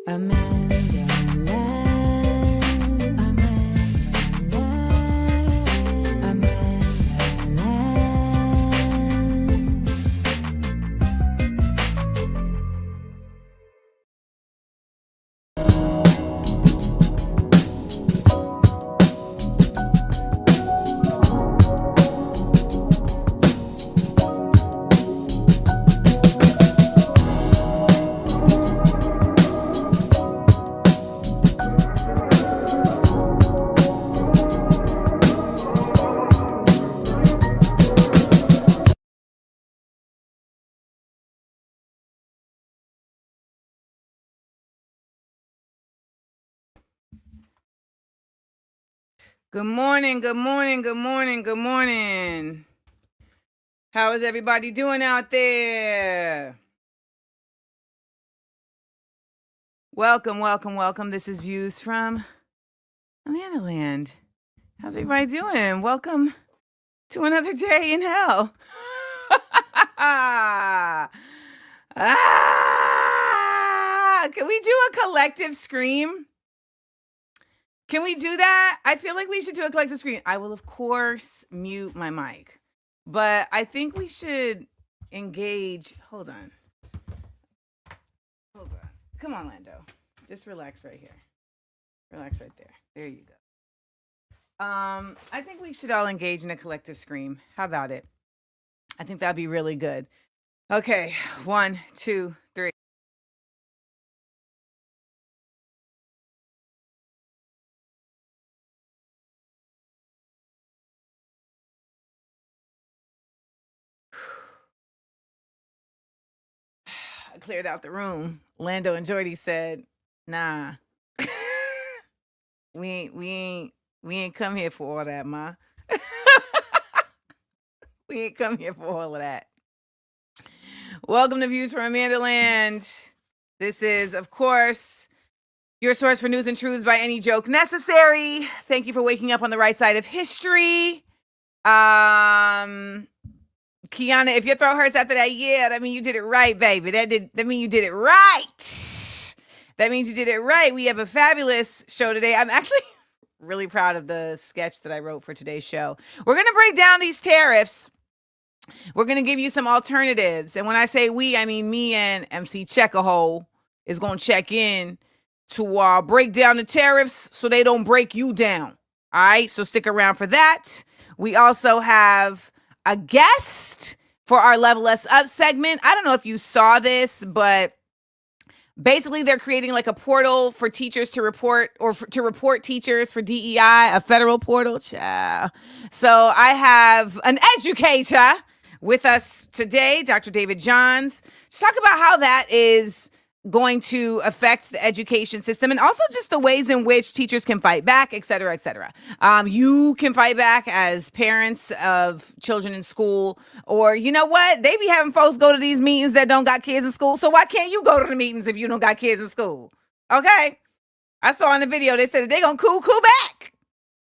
Amanda Land. Amanda Land. Amanda Land. Good morning, good morning, good morning, good morning. How is everybody doing out there? Welcome, welcome, welcome. This is Views from Amanda Land. How's everybody doing? Welcome to another day in hell. Can we do a collective scream? Can we do that? I feel like we should do a collective scream. I will, of course, mute my mic, but I think we should engage. Hold on. Come on, Lando. Just relax right here. Relax right there. There you go. I think we should all engage in a collective scream. How about it? I think that'd be really good. Okay, 1, 2, 3. I cleared out the room. Lando and Jordy said, "Nah, we ain't come here for all that, ma. We ain't come here for all of that." Welcome to Views from Amanda Land. This is, of course, your source for news and truths by any joke necessary. Thank you for waking up on the right side of history. Kiana, if your throat hurts after that, yeah, that means you did it right, baby. That means you did it right. That means you did it right. We have a fabulous show today. I'm actually really proud of the sketch that I wrote for today's show. We're going to break down these tariffs. We're going to give you some alternatives. And when I say we, I mean me and MC Checkahoe is going to check in to break down the tariffs so they don't break you down. All right, so stick around for that. We also have a guest for our Level Us Up segment. I don't know if you saw this, but basically they're creating like a portal for teachers to report to report teachers for DEI, a federal portal. Child. So I have an educator with us today, Dr. David Johns, to talk about how that is going to affect the education system and also just the ways in which teachers can fight back, et cetera, et cetera. You can fight back as parents of children in school, or you know what? They be having folks go to these meetings that don't got kids in school. So why can't you go to the meetings if you don't got kids in school? Okay. I saw in the video, they said they're going to cool back.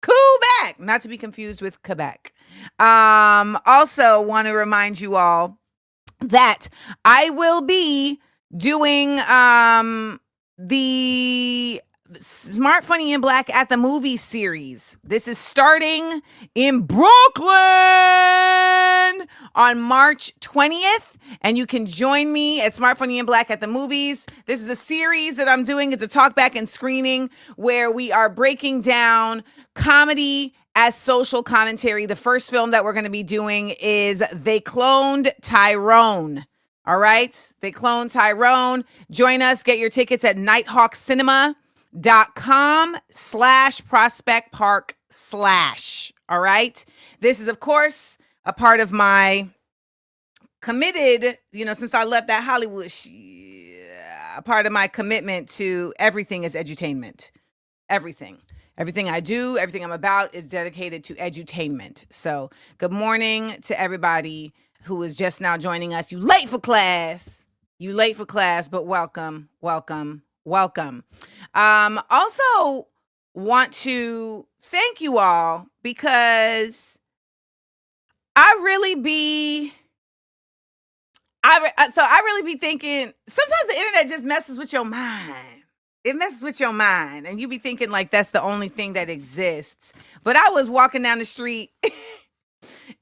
Cool back. Not to be confused with Quebec. Also want to remind you all that I will be doing the Smart, Funny, and Black at the Movies series. This is starting in Brooklyn on March 20th, and you can join me at Smart, Funny, and Black at the Movies. This is a series that I'm doing. It's a talk back and screening where we are breaking down comedy as social commentary. The first film that we're going to be doing is They Cloned Tyrone. All right. They Cloned Tyrone. Join us. Get your tickets at nighthawkcinema.com/Prospect Park/. All right. This is, of course, a part of my committed, since I left that Hollywood, a part of my commitment to everything is edutainment. Everything. Everything I do, everything I'm about is dedicated to edutainment. So good morning to everybody who is just now joining us. You late for class, but welcome, welcome, welcome. Also want to thank you all because I really be thinking, sometimes the internet just messes with your mind. it messes with your mind, and you be thinking like that's the only thing that exists. But I was walking down the street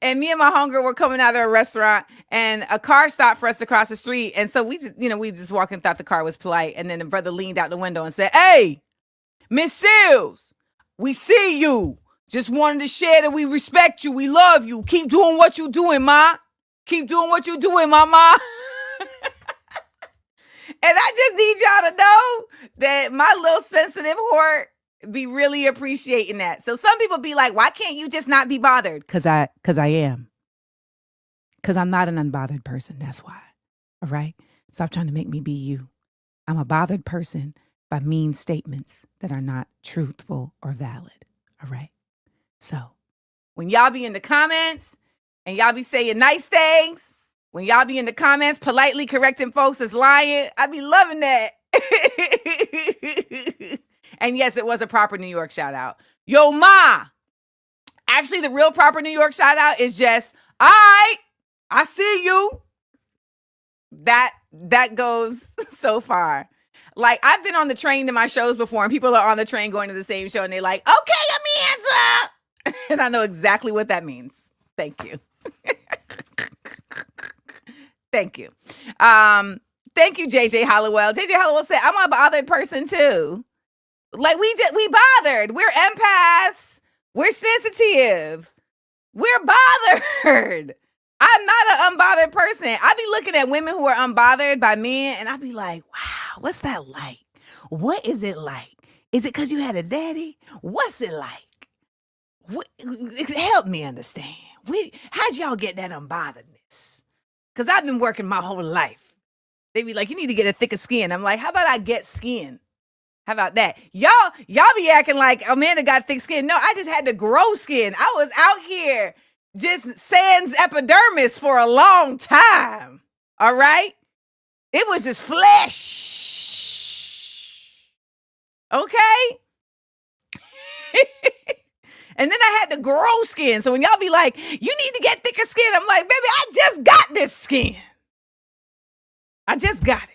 and me and my homegirl were coming out of a restaurant and a car stopped for us to cross the street. And so we just walking, thought the car was polite. And then the brother leaned out the window and said, "Hey, Miss Seals, we see you. Just wanted to share that we respect you. We love you. Keep doing what you doing, ma. Keep doing what you doing, mama." And I just need y'all to know that my little sensitive heart be really appreciating that. So some people be like, why can't you just not be bothered? Because I am. Because I'm not an unbothered person. That's why. All right? Stop trying to make me be you. I'm a bothered person by mean statements that are not truthful or valid. All right? So when y'all be in the comments and y'all be saying nice things, when y'all be in the comments politely correcting folks that's lying, I be loving that. And yes, it was a proper New York shout out. Yo, ma. Actually, the real proper New York shout out is just, all right, I see you. That goes so far. Like, I've been on the train to my shows before, and people are on the train going to the same show, and they're like, okay, let me answer. And I know exactly what that means. Thank you. Thank you. Thank you, JJ Hollowell. JJ Hollowell said, I'm a bothered person too. Like we bothered. We're empaths. We're sensitive. We're bothered. I'm not an unbothered person. I be looking at women who are unbothered by men and I be like, wow, what's that like? What is it like? Is it because you had a daddy? What's it like? Help me understand. How'd y'all get that unbotheredness? Because I've been working my whole life. They be like, you need to get a thicker skin. I'm like, how about I get skin? How about that? Y'all be acting like Amanda got thick skin. No, I just had to grow skin. I was out here just sans epidermis for a long time. All right? It was just flesh. Okay? And then I had to grow skin. So when y'all be like, you need to get thicker skin, I'm like, baby, I just got this skin. I just got it.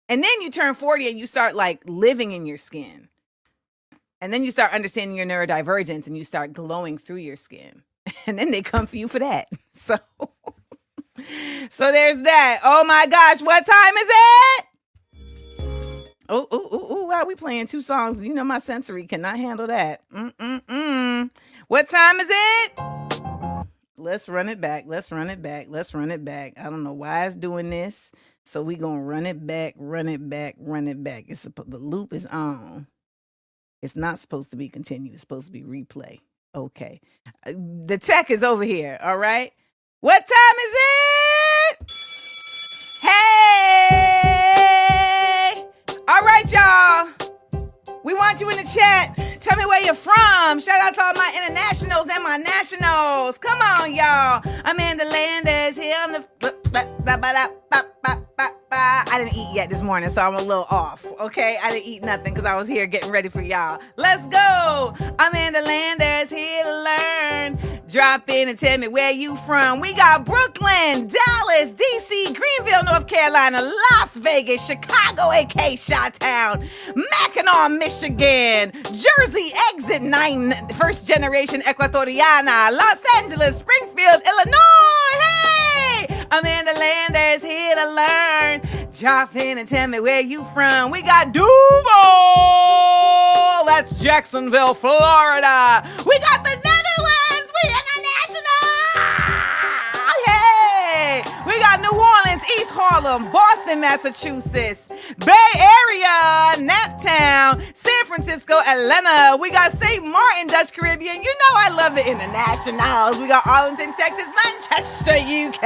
And then you turn 40 and you start like living in your skin. And then you start understanding your neurodivergence and you start glowing through your skin. And then they come for you for that. So there's that. Oh my gosh, what time is it? Oh, wow, we playing two songs. You know my sensory cannot handle that. What time is it? Let's run it back. I don't know why it's doing this. So we gonna run it back. The loop is on. It's not supposed to be continued. It's supposed to be replay. Okay. The tech is over here, all right? What time is it? Hey! All right, y'all. We want you in the chat. Tell me where you're from. Shout out to all my internationals and my nationals. Come on, y'all. Amanda Landers here on the... I didn't eat yet this morning, so I'm a little off, okay? I didn't eat nothing because I was here getting ready for y'all. Let's go. Amanda Landers here to learn. Drop in and tell me where you from. We got Brooklyn, Dallas, D.C., Greenville, North Carolina, Las Vegas, Chicago, a.k.a. Chi-Town, Mackinac, Michigan, Jersey, Exit 9, First Generation Ecuatoriana, Los Angeles, Springfield, Illinois. Hey! Amanda Landers here to learn. Drop in and tell me where you from. We got Duval. That's Jacksonville, Florida. We got the Netherlands. We international. Hey! We got New Orleans, East Harlem, Boston, Massachusetts, Bay Area, Naptown, San Francisco, Atlanta. We got St. Martin, Dutch Caribbean. You know I love the internationals. We got Arlington, Texas, Manchester, UK,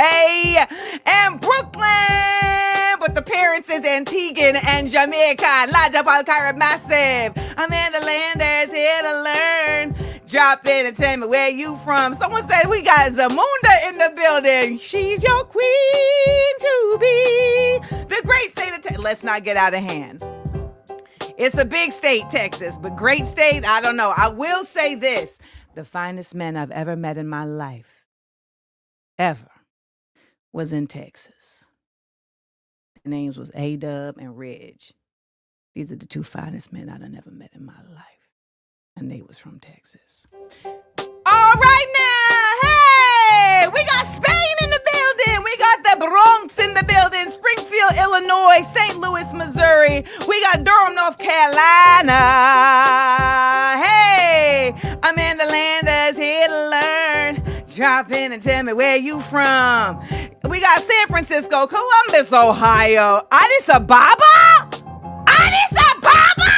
and Brooklyn. But the parents is Antiguan and Jamaican. La Jabal Carib Massive. Amanda Landers here to learn. Drop in and tell me where you from. Someone said we got Zamunda in the building. She's your queen to be. The great state of Texas. Let's not get out of hand. It's a big state, Texas, but great state, I don't know. I will say this. The finest men I've ever met in my life, ever, was in Texas. Their names was A-Dub and Reg. These are the two finest men I'd ever met in my life. And they was from Texas. All right now, hey, we got Spain in the building. We got the Bronx in the building. Springfield, Illinois, St. Louis, Missouri. We got Durham, North Carolina. Hey, Amanda Landers here to learn. Drop in and tell me where you from. We got San Francisco, Columbus, Ohio. Addis Ababa? Addis Ababa?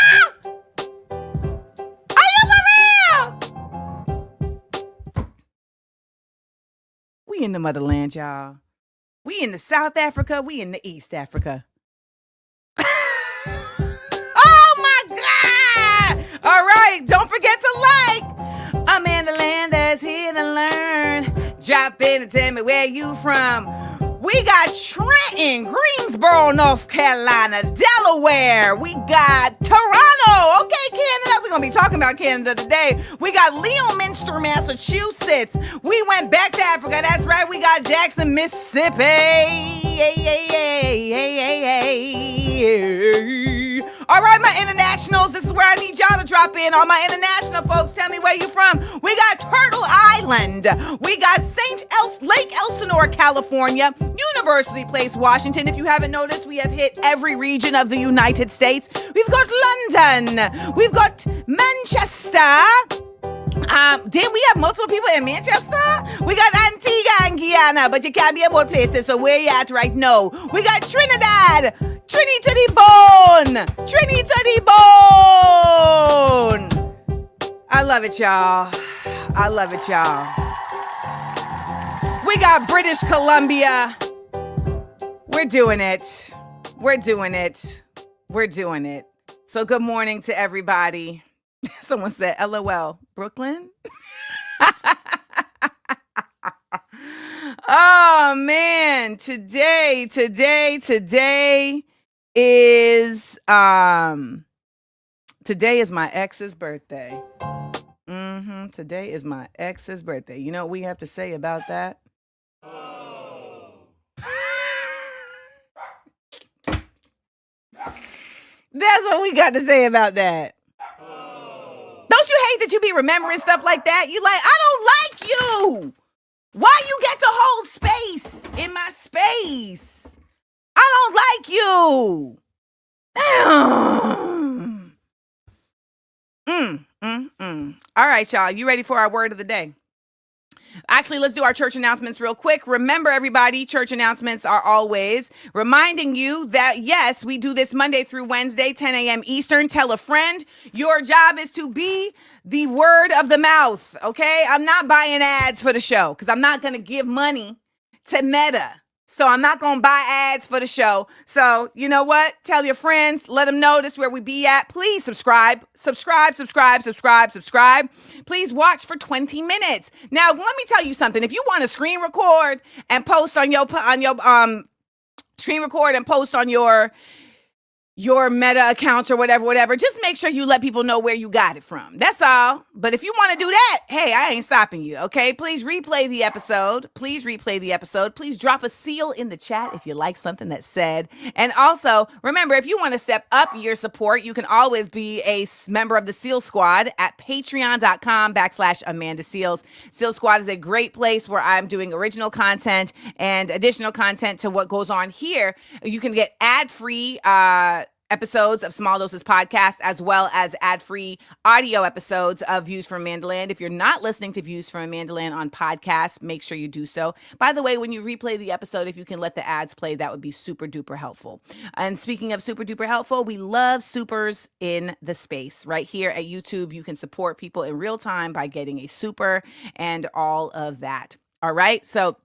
Are you for real? We in the motherland, y'all. We in the South Africa. We in the East Africa. Oh my God! All right, don't forget to like. Amanda Landers here to learn. Drop in and tell me where you from. We got Trenton, Greensboro, North Carolina, Delaware. We got Toronto. Okay, Canada. We're going to be talking about Canada today. We got Leominster, Massachusetts. We went back to Africa. That's right. We got Jackson, Mississippi. All right, my internationals. This is where I need y'all to drop in. All my international folks, tell me where you from. We got Turtle Island. We got Lake Elsinore, California. University Place, Washington. If you haven't noticed, we have hit every region of the United States. We've got London. We've got Manchester. Didn't we have multiple people in Manchester? We got Antigua and Guyana, but you can't be in more places, so where you at right now? We got Trinidad. Trini to the bone. Trini to the bone. I love it, y'all. I love it, y'all. We got British Columbia. We're doing it. We're doing it. We're doing it. So good morning to everybody. Someone said, LOL, Brooklyn? Oh, man. Today is my ex's birthday. Today is my ex's birthday. You know what we have to say about that? That's what we got to say about that. Don't you hate that you be remembering stuff like that? You like, I don't like you. Why you get to hold space in my space? I don't like you. All right, y'all. You ready for our word of the day? Actually, let's do our church announcements real quick. Remember, everybody, church announcements are always reminding you that, yes, we do this Monday through Wednesday, 10 a.m. Eastern. Tell a friend. Your job is to be the word of the mouth, okay? I'm not buying ads for the show because I'm not going to give money to Meta. So I'm not going to buy ads for the show. So you know what? Tell your friends. Let them know this is where we be at. Please subscribe. Please watch for 20 minutes. Now, let me tell you something. If you want to screen record and post on your Meta accounts or whatever, just make sure you let people know where you got it from. That's all. But if you want to do that, hey, I ain't stopping you, okay? Please replay the episode. Please drop a seal in the chat if you like something that's said. And also, remember, if you want to step up your support, you can always be a member of the Seal Squad at patreon.com/Amanda Seals. Seal Squad is a great place where I'm doing original content and additional content to what goes on here. You can get ad-free episodes of Small Doses Podcast, as well as ad-free audio episodes of Views from Amandaland. If you're not listening to Views from Amandaland on podcast, make sure you do so. By the way, when you replay the episode, if you can let the ads play, that would be super duper helpful. And speaking of super duper helpful, we love supers in the space. Right here at YouTube, you can support people in real time by getting a super and all of that. All right, so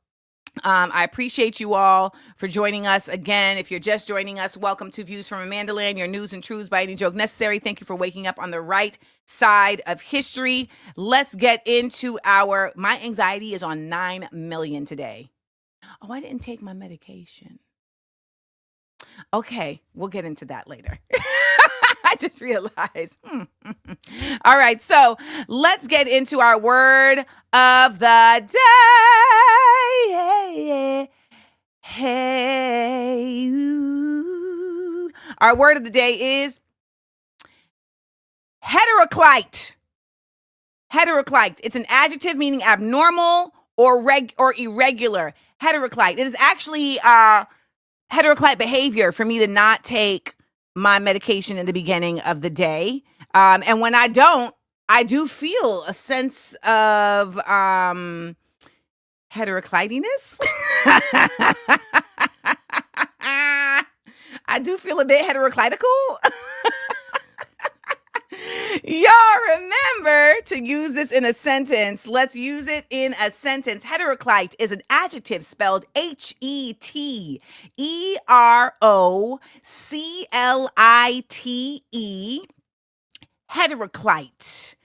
I appreciate you all for joining us again. If you're just joining us, welcome to Views from Amandaland, your news and truths by any joke necessary. Thank you for waking up on the right side of history. Let's get into my anxiety is on 9 million today. Oh, I didn't take my medication. Okay, we'll get into that later. I just realized. All right, so let's get into our word of the day. Hey, ooh. Our word of the day is Heteroclite. Heteroclite. It's an adjective meaning abnormal or irregular. Heteroclite. It is actually heteroclite behavior for me to not take my medication in the beginning of the day. And when I don't, I do feel a sense of heteroclitiness. I do feel a bit heteroclitical. Y'all remember to use this in a sentence. Let's use it in a sentence. Heteroclite is an adjective spelled Heteroclite. Heteroclite.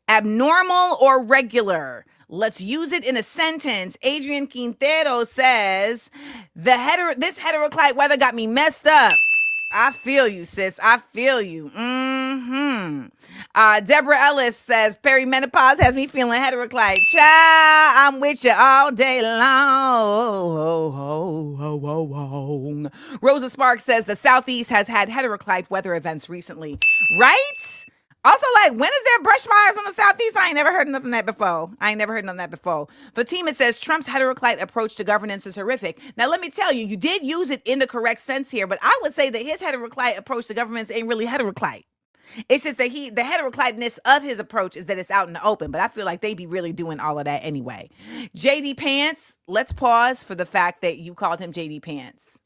Abnormal or regular. Let's use it in a sentence. Adrian Quintero says, this heteroclite weather got me messed up. I feel you, sis. I feel you. Deborah Ellis says, perimenopause has me feeling heteroclite. Child, I'm with you all day long. Rosa Sparks says, the Southeast has had heteroclite weather events recently. Right? Also, like, when is there brush fires on the Southeast? I ain't never heard nothing of that before. Fatima says, Trump's heteroclite approach to governance is horrific. Now, let me tell you, you did use it in the correct sense here, but I would say that his heteroclite approach to governance ain't really heteroclite. It's just that the heterocliteness of his approach is that it's out in the open, but I feel like they be really doing all of that anyway. JD Pants, let's pause for the fact that you called him JD Pants.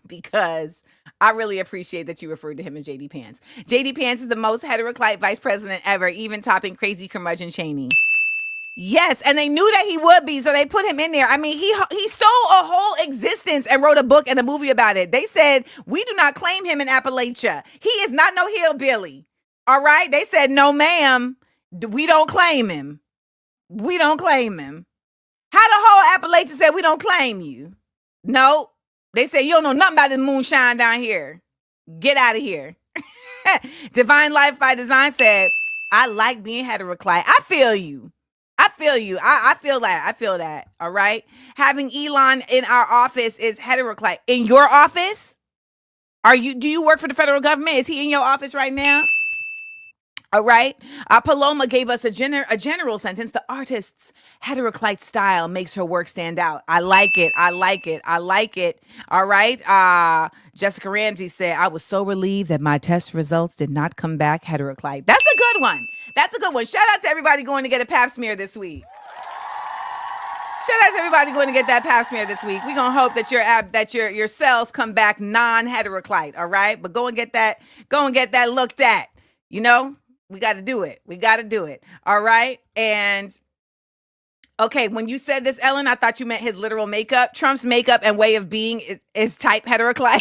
Because I really appreciate that you referred to him as JD Pants. JD Pants is the most heteroclite vice president ever, even topping crazy curmudgeon Cheney. Yes, and they knew that he would be, so they put him in there. I mean, he stole a whole existence and wrote a book and a movie about it. They said, we do not claim him in Appalachia. He is not no hillbilly. All right? They said, no, ma'am, we don't claim him. We don't claim him. How the whole Appalachia said, we don't claim you? No. They say, you don't know nothing about this moonshine down here. Get out of here. Divine Life by Design said, I like being heteroclite. I feel you. I feel that. All right. Having Elon in our office is heteroclite. In your office? Do you work for the federal government? Is he in your office right now? All right. Paloma gave us a general sentence. The artist's heteroclite style makes her work stand out. I like it. All right. Jessica Ramsey said, I was so relieved that my test results did not come back heteroclite. That's a good one. Shout out to everybody going to get a pap smear this week. We're going to hope that your cells come back non-heteroclite. All right. But go and get that looked at. You know, we got to do it. All right. And okay, when you said this, Ellen, I thought you meant his literal makeup. Trump's makeup and way of being is type heteroclite.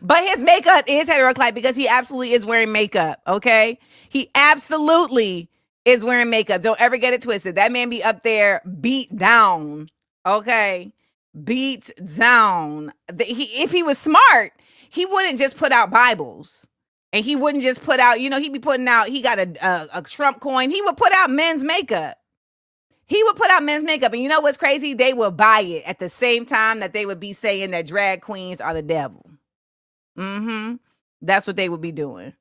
But his makeup is heteroclite because he absolutely is wearing makeup. Okay. He absolutely is wearing makeup. Don't ever get it twisted. That man be up there beat down. Okay. Beat down. If he was smart, he wouldn't just put out Bibles. And he wouldn't just put out, he'd be putting out, he got a Trump coin. He would put out men's makeup. And you know what's crazy? They will buy it at the same time that they would be saying that drag queens are the devil. That's what they would be doing.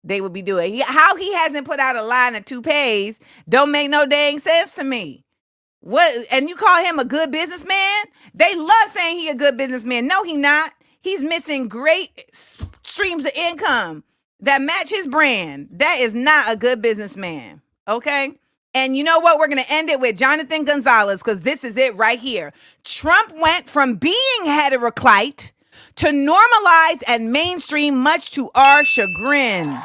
How he hasn't put out a line of toupees don't make no dang sense to me. What? And you call him a good businessman? They love saying he a good businessman. No, he not. He's missing great streams of income that match his brand. That is not a good businessman. Okay. And you know what? We're going to end it with Jonathan Gonzalez because this is it right here. Trump went from being heteroclite to normalize and mainstream, much to our chagrin.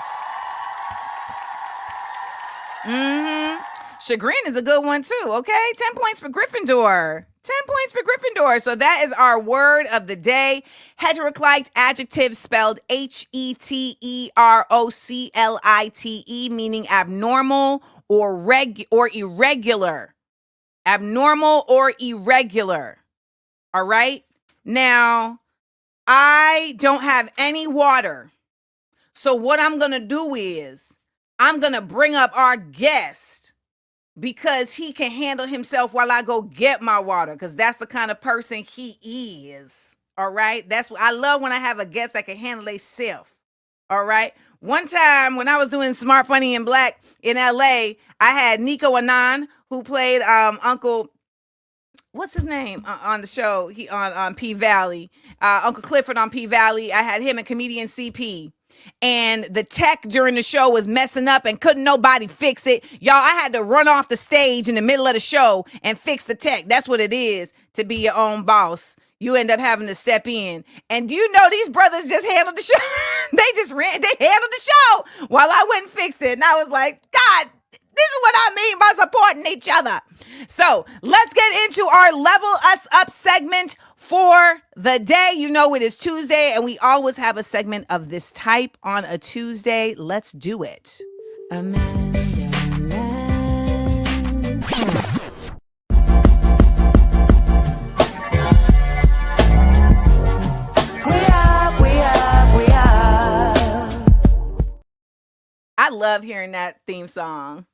Chagrin is a good one too. Okay. 10 points for Gryffindor. So that is our word of the day. Heteroclite, adjective spelled Heteroclite, meaning abnormal or irregular. Abnormal or irregular. All right. Now, I don't have any water. So what I'm going to do is I'm going to bring up our guest because he can handle himself while I go get my water, because that's the kind of person he is. All right. That's what I love, when I have a guest that can handle themselves. All right. One time when I was doing Smart, Funny, and Black in LA, I had Nico Anand, who played Uncle, what's his name on the show? He on P Valley, Uncle Clifford on P Valley. I had him and comedian CP. And the tech during the show was messing up and couldn't nobody fix it. Y'all, I had to run off the stage in the middle of the show and fix the tech. That's what it is to be your own boss. You end up having to step in. And do you know these brothers just handled the show? They handled the show while I went and fixed it. And I was like, God, this is what I mean by supporting each other. So let's get into our Level Us Up segment for the day. You know it is Tuesday, and we always have a segment of this type on a Tuesday. Let's do it. Amanda Land. We up. I love hearing that theme song.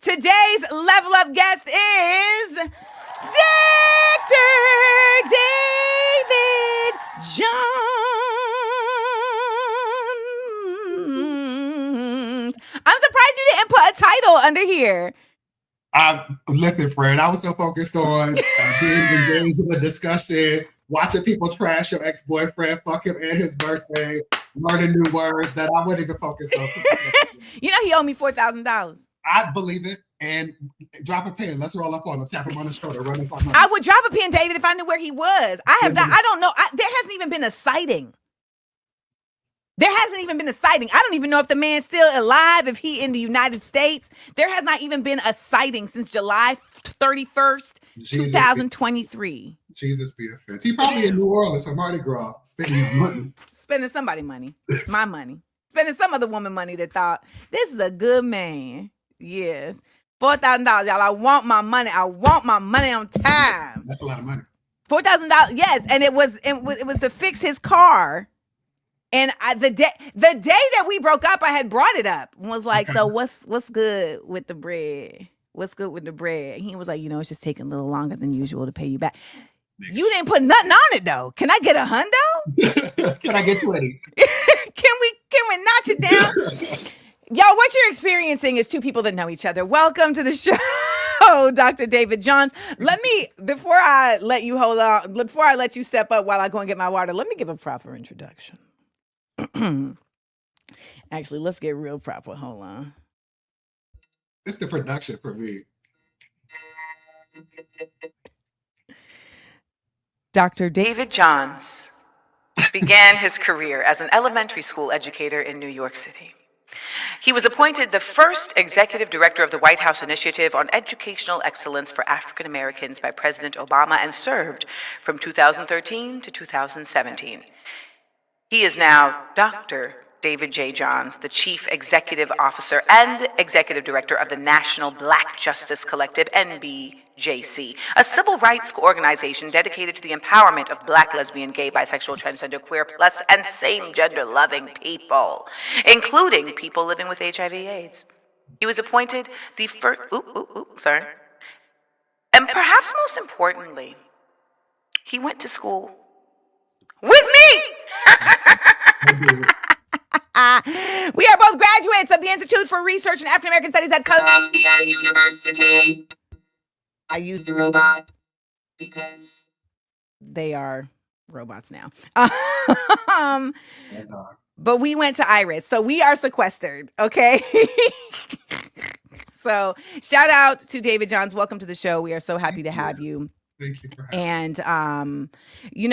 Today's Level Up guest is Dr. David Johns. I'm surprised you didn't put a title under here. Listen, Fred, I was so focused on being engaged in the discussion, watching people trash your ex-boyfriend, fuck him and his birthday, learning new words that I wouldn't even focus on. You know he owed me $4,000. I believe it. And drop a pin. Let's roll up on him. Tap him on the shoulder. Run us on. I would drop a pin, David, if I knew where he was. I don't know. There hasn't even been a sighting. I don't even know if the man's still alive, if he in the United States. There has not even been a sighting since July 31st, 2023. Jesus be offense. He probably in New Orleans or Mardi Gras, spending his money. Spending somebody money. My money. Spending some other woman money that thought, this is a good man. Yes. $4,000, y'all. I want my money. I want my money on time. That's a lot of money. $4,000, yes, and it was to fix his car. And the day that we broke up, I had brought it up and was like, so what's good with the bread? What's good with the bread? And he was like, it's just taking a little longer than usual to pay you back. You didn't put nothing on it though. Can I get a hundo? Can I get 20? Can we notch it down? Y'all, what you're experiencing is two people that know each other. Welcome to the show, Dr. David Johns. Before I let you step up while I go and get my water, let me give a proper introduction. Actually, let's get real proper. Hold on. It's the production for me. Dr. David Johns began his career as an elementary school educator in New York City. He was appointed the first executive director of the White House Initiative on Educational Excellence for African Americans by President Obama and served from 2013 to 2017. He is now Dr. David J. Johns, the Chief Executive Officer and Executive Director of the National Black Justice Collective, NBJC, a civil rights organization dedicated to the empowerment of Black, lesbian, gay, bisexual, transgender, queer, plus, and same-gender loving people, including people living with HIV/AIDS. He was appointed the first, and perhaps most importantly, he went to school with me. We are both graduates of the Institute for Research in African American Studies at Columbia University. I use the robot because they are robots now. But we went to Iris, so we are sequestered, okay? So shout out to David Johns. Welcome to the show. We are so happy to have you. Thank you for having me. And,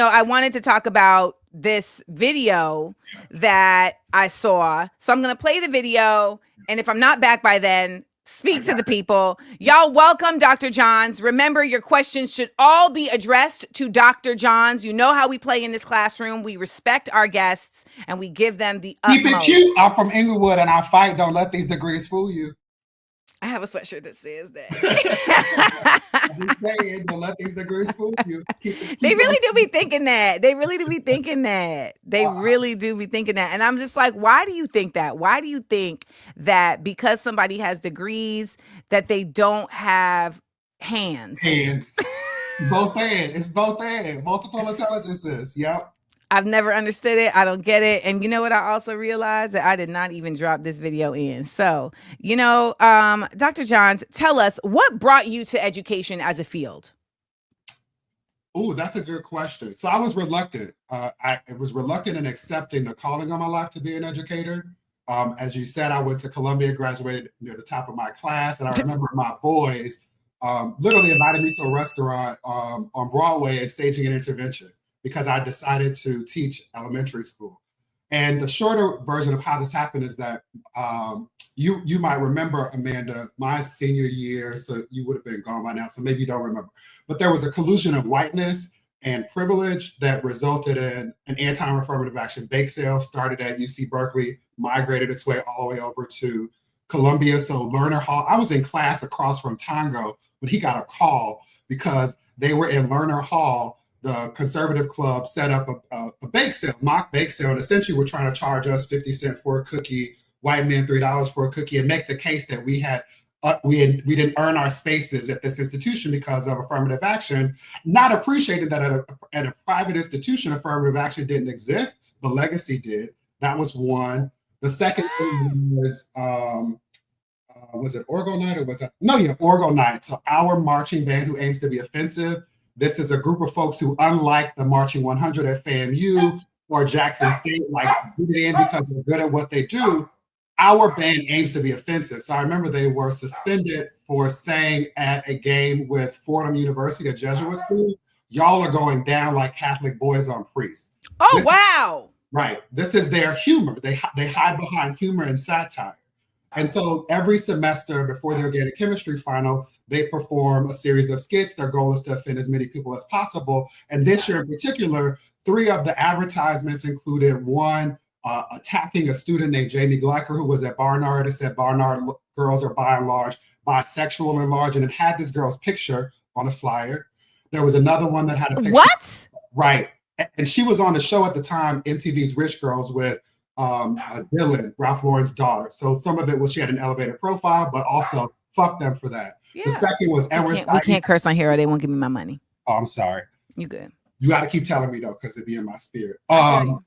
I wanted to talk about this video that I saw. So I'm going to play the video. And if I'm not back by then, speak to the people. Y'all welcome Dr. Johns. Remember, your questions should all be addressed to Dr. Johns. You know how we play in this classroom. We respect our guests and we give them the utmost. Keep it cute. I'm from Inglewood and I fight. Don't let these degrees fool you. I have a sweatshirt that says that. I'm just saying, don't let these degrees fool you. They really do be thinking that. They really do be thinking that. And I'm just like, why do you think that? Why do you think that because somebody has degrees that they don't have hands? Both hands. It's both hands. Multiple intelligences. Yep. I've never understood it. I don't get it. And you know what? I also realized that I did not even drop this video in. So, Dr. Johns, tell us what brought you to education as a field? Oh, that's a good question. So I was reluctant. I was reluctant in accepting the calling on my life to be an educator. As you said, I went to Columbia, graduated near the top of my class, and I remember my boys literally invited me to a restaurant on Broadway and staging an intervention because I decided to teach elementary school. And the shorter version of how this happened is that you might remember, Amanda, my senior year, so you would have been gone by now, so maybe you don't remember. But there was a collusion of whiteness and privilege that resulted in an anti-affirmative action bake sale, started at UC Berkeley, migrated its way all the way over to Columbia. So Lerner Hall, I was in class across from Tongo when he got a call because they were in Lerner Hall. The conservative club set up a bake sale, mock bake sale, and essentially were trying to charge us 50 cents for a cookie, white men $3 for a cookie, and make the case that we didn't earn our spaces at this institution because of affirmative action, not appreciating that at a private institution, affirmative action didn't exist, but legacy did. That was one. The second thing was it Orgo Night or was it? No, yeah, Orgo Night. So our marching band who aims to be offensive. This is a group of folks who, unlike the Marching 100 at FAMU or Jackson State, like put it in because they're good at what they do. Our band aims to be offensive. So I remember they were suspended for saying at a game with Fordham University, a Jesuit school, y'all are going down like Catholic boys on priests. Oh, wow. Right. This is their humor. They hide behind humor and satire. And so every semester before their organic chemistry final, they perform a series of skits. Their goal is to offend as many people as possible. And this year in particular, 3 of the advertisements included one attacking a student named Jamie Gleicher, who was at Barnard. It said Barnard girls are by and large bisexual and large, and it had this girl's picture on a flyer. There was another one that had a picture. What? Right. And she was on the show at the time, MTV's Rich Girls, with Dylan, Ralph Lauren's daughter. So some of it was she had an elevated profile, but also fuck them for that. Yeah. The second was Edward. We can't curse on here or they won't give me my money. Oh, I'm sorry. You good. You got to keep telling me though, because it'd be in my spirit.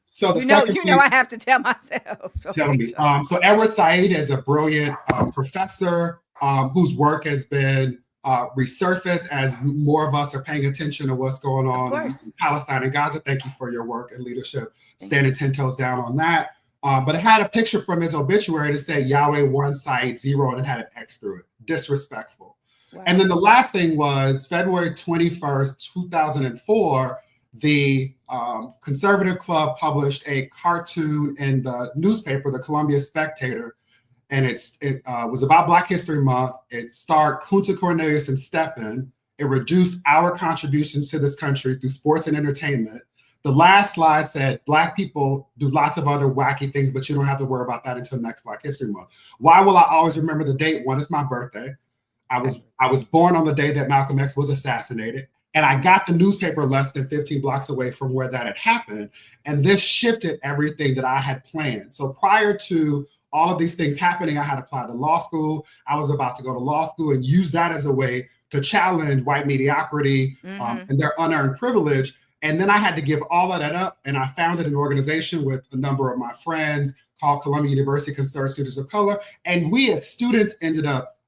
So the I have to tell myself. Tell me. So Edward Said is a brilliant professor whose work has been resurfaced as more of us are paying attention to what's going on in Palestine and Gaza. Thank you for your work and leadership, standing 10 toes down on that. But it had a picture from his obituary to say Yahweh 1, Said 0, and it had an X through it. Disrespectful. Wow. And then the last thing was February 21st, 2004, the Conservative Club published a cartoon in the newspaper, the Columbia Spectator, and it was about Black History Month. It starred Kunta Cornelius and Steppen. It reduced our contributions to this country through sports and entertainment. The last slide said, Black people do lots of other wacky things, but you don't have to worry about that until next Black History Month. Why will I always remember the date? One, it's my birthday. I was born on the day that Malcolm X was assassinated. And I got the newspaper less than 15 blocks away from where that had happened. And this shifted everything that I had planned. So prior to all of these things happening, I had applied to law school. I was about to go to law school and use that as a way to challenge white mediocrity and their unearned privilege. And then I had to give all of that up. And I founded an organization with a number of my friends called Columbia University Concerned Students of Color. And we as students ended up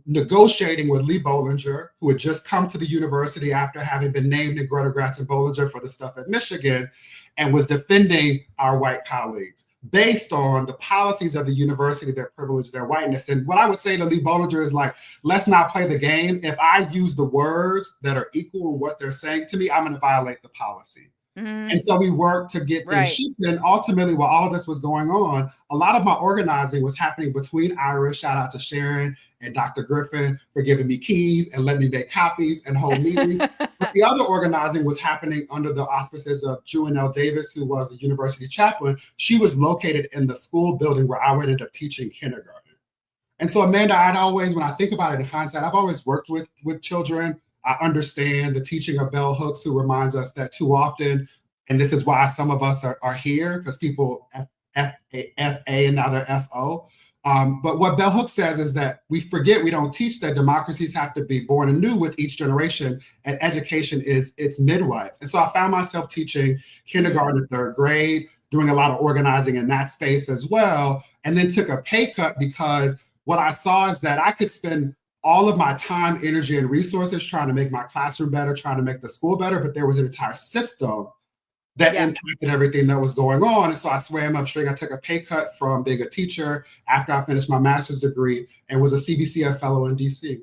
negotiating with Lee Bollinger, who had just come to the university after having been named in Greta Gratz and Bollinger for the stuff at Michigan, and was defending our white colleagues based on the policies of the university that privilege their whiteness. And what I would say to Lee Bollinger is like, let's not play the game. If I use the words that are equal in what they're saying to me, I'm going to violate the policy. And so we worked to get things shifted. And ultimately, while all of this was going on, a lot of my organizing was happening between Iris, shout out to Sharon and Dr. Griffin for giving me keys and letting me make copies and hold meetings. But the other organizing was happening under the auspices of Juanelle Davis, who was a university chaplain. She was located in the school building where I ended up teaching kindergarten. And so, Amanda, I'd always, when I think about it in hindsight, I've always worked with children. I understand the teaching of Bell Hooks, who reminds us that too often, and this is why some of us are here, because people F-A and now they're F-O. But what Bell Hooks says is that we forget, we don't teach that democracies have to be born anew with each generation, and education is its midwife. And so I found myself teaching kindergarten to third grade, doing a lot of organizing in that space as well, and then took a pay cut because what I saw is that I could spend all of my time, energy, and resources trying to make my classroom better, trying to make the school better, but there was an entire system that impacted everything that was going on. And so I swam upstream. I took a pay cut from being a teacher after I finished my master's degree and was a CBCF fellow in DC.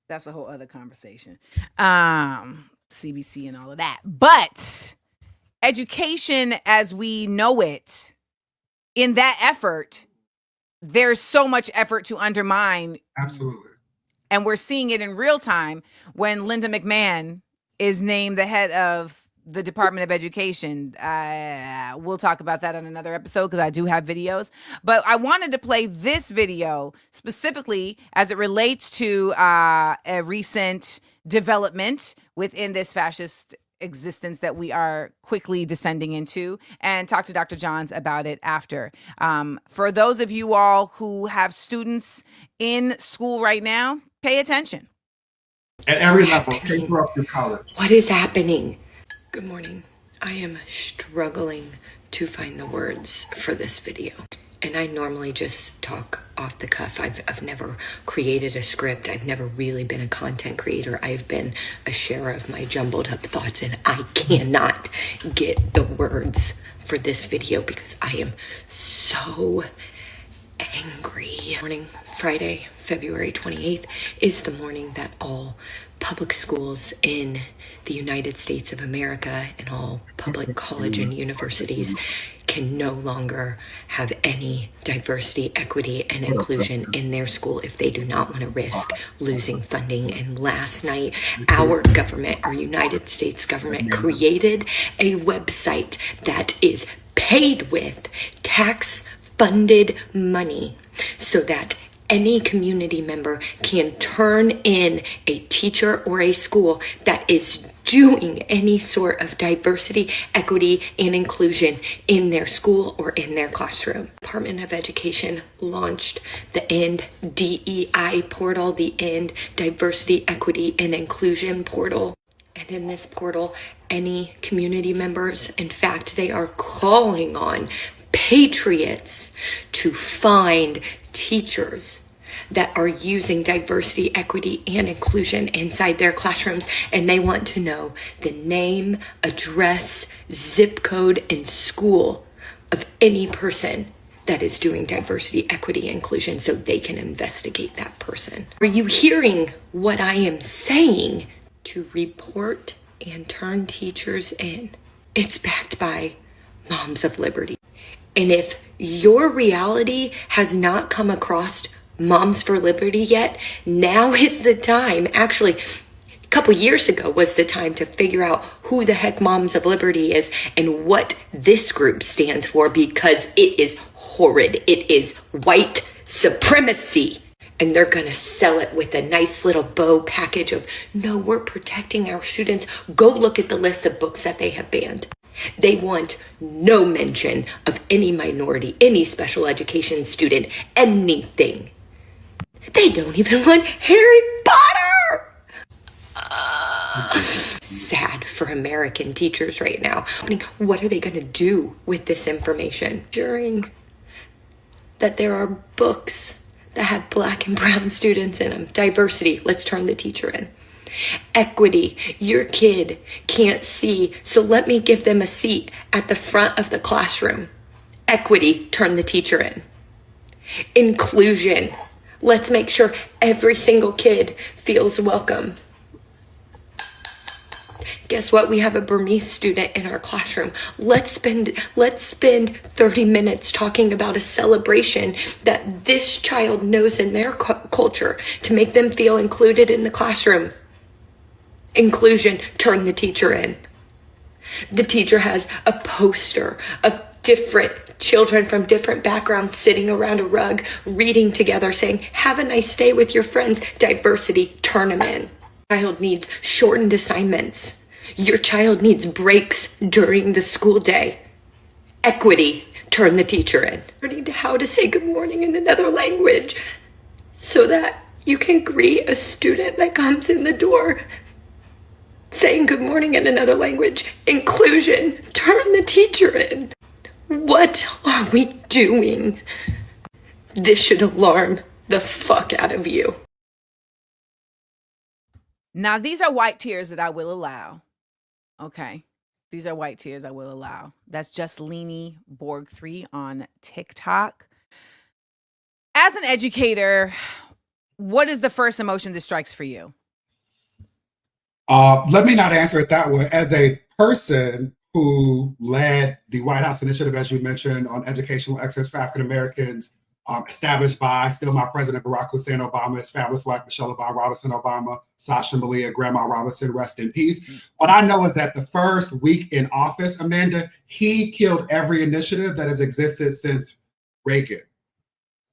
That's a whole other conversation. CBC and all of that. But education as we know it, in that effort, there's so much effort to undermine. Absolutely. And we're seeing it in real time when Linda McMahon is named the head of the Department of Education. We'll talk about that on another episode because I do have videos. But I wanted to play this video specifically as it relates to a recent development within this fascist existence that we are quickly descending into, and talk to Dr. Johns about it after. For those of you all who have students in school right now, pay attention. At every level, K through college. What is happening? Good morning. I am struggling to find the words for this video. And I normally just talk off the cuff. I've never created a script. I've never really been a content creator. I've been a sharer of my jumbled up thoughts, and I cannot get the words for this video because I am so angry. Morning, Friday, February 28th is the morning that all public schools in the United States of America and all public college and universities can no longer have any diversity, equity, and inclusion in their school if they do not want to risk losing funding. And last night, our government, our United States government, created a website that is paid with tax-funded money so that any community member can turn in a teacher or a school that is doing any sort of diversity, equity, and inclusion in their school or in their classroom. Department of Education launched the End DEI portal, the End Diversity, Equity, and Inclusion portal. And in this portal, any community members, in fact, they are calling on patriots to find teachers that are using diversity, equity, and inclusion inside their classrooms, and they want to know the name, address, zip code, and school of any person that is doing diversity, equity, inclusion so they can investigate that person. Are you hearing what I am saying? To report and turn teachers in. It's backed by Moms of Liberty. And if your reality has not come across Moms for Liberty yet, now is the time. Actually, a couple years ago was the time to figure out who the heck Moms of Liberty is and what this group stands for, because it is horrid. It is white supremacy. And they're going to sell it with a nice little bow package of, no, we're protecting our students. Go look at the list of books that they have banned. They want no mention of any minority, any special education student, anything. They don't even want Harry Potter. Sad for American teachers right now. What are they going to do with this information? Ensuring that there are books that have Black and brown students in them. Diversity, let's turn the teacher in. Equity, your kid can't see, so let me give them a seat at the front of the classroom. Equity, turn the teacher in. Inclusion, let's make sure every single kid feels welcome. Guess what? We have a Burmese student in our classroom. Let's spend 30 minutes talking about a celebration that this child knows in their culture to make them feel included in the classroom. Inclusion, turn the teacher in. The teacher has a poster of different children from different backgrounds sitting around a rug, reading together, saying, have a nice day with your friends. Diversity, turn them in. Child needs shortened assignments. Your child needs breaks during the school day. Equity, turn the teacher in. Learning how to say good morning in another language so that you can greet a student that comes in the door saying good morning in another language. Inclusion, turn the teacher in. What are we doing? This should alarm the fuck out of you. Now, these are white tears that I will allow. Okay. These are white tears I will allow. That's just Leanie Borg 3 on TikTok. As an educator, what is the first emotion that strikes for you? Let me not answer it that way. As a person who led the White House initiative, as you mentioned, on educational excellence for African Americans, established by still my president, Barack Hussein Obama, his fabulous wife, Michelle Obama Robinson Obama, Sasha Malia, Grandma Robinson, rest in peace. What I know is that the first week in office, Amanda, he killed every initiative that has existed since Reagan.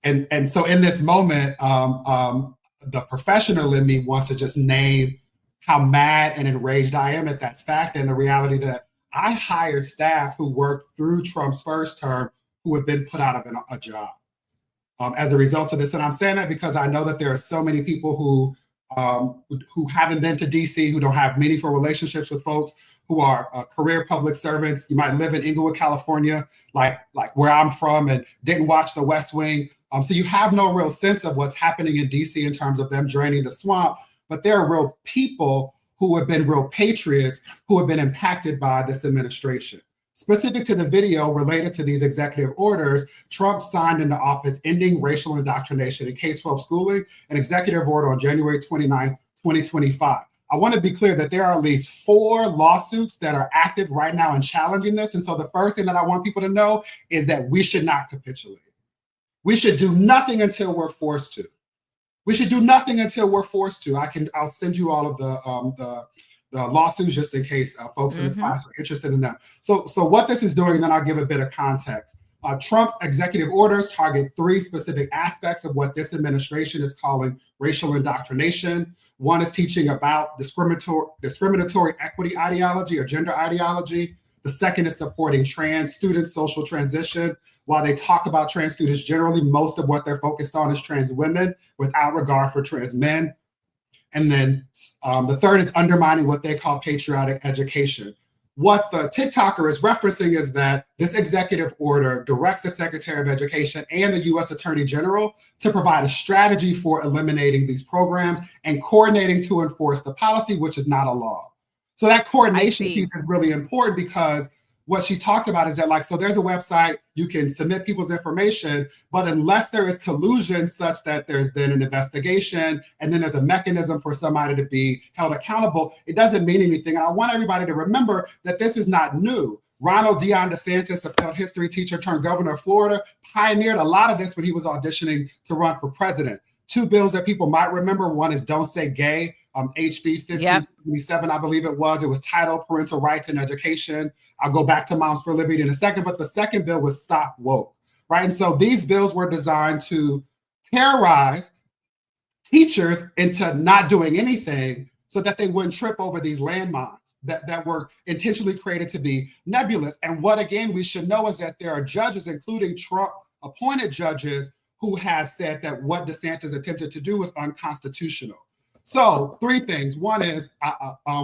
And so in this moment, the professional in me wants to just name how mad and enraged I am at that fact and the reality that I hired staff who worked through Trump's first term who have been put out of a job as a result of this. And I'm saying that because I know that there are so many people who haven't been to DC, who don't have meaningful relationships with folks, who are career public servants. You might live in Inglewood, California, like where I'm from, and didn't watch The West Wing. So you have no real sense of what's happening in DC in terms of them draining the swamp. But there are real people who have been real patriots who have been impacted by this administration. Specific to the video related to these executive orders, Trump signed into office ending racial indoctrination in K-12 schooling, an executive order on January 29, 2025. I want to be clear that there are at least 4 lawsuits that are active right now in challenging this. And so the first thing that I want people to know is that we should not capitulate. We should do nothing until we're forced to. We should do nothing until we're forced to. I'll send you all of the lawsuits just in case folks in the class are interested in them. So what this is doing, and then I'll give a bit of context. Trump's executive orders target 3 specific aspects of what this administration is calling racial indoctrination. One is teaching about discriminatory equity ideology or gender ideology. The second is supporting trans students' social transition. While they talk about trans students, generally, most of what they're focused on is trans women without regard for trans men. And then the third is undermining what they call patriotic education. What the TikToker is referencing is that this executive order directs the Secretary of Education and the U.S. Attorney General to provide a strategy for eliminating these programs and coordinating to enforce the policy, which is not a law. So that coordination piece is really important because what she talked about is that, so there's a website, you can submit people's information, but unless there is collusion such that there's then an investigation and then there's a mechanism for somebody to be held accountable, it doesn't mean anything. And I want everybody to remember that this is not new. Ronald Dion DeSantis, the failed history teacher turned governor of Florida, pioneered a lot of this when he was auditioning to run for president. 2 bills that people might remember. One is Don't Say Gay, HB 1577, I believe it was. It was titled Parental Rights in Education. I'll go back to Moms for Liberty in a second, but the second bill was Stop Woke, right? And so these bills were designed to terrorize teachers into not doing anything so that they wouldn't trip over these landmines that were intentionally created to be nebulous. And what, again, we should know is that there are judges, including Trump-appointed judges, who have said that what DeSantis attempted to do was unconstitutional. So 3 things. One is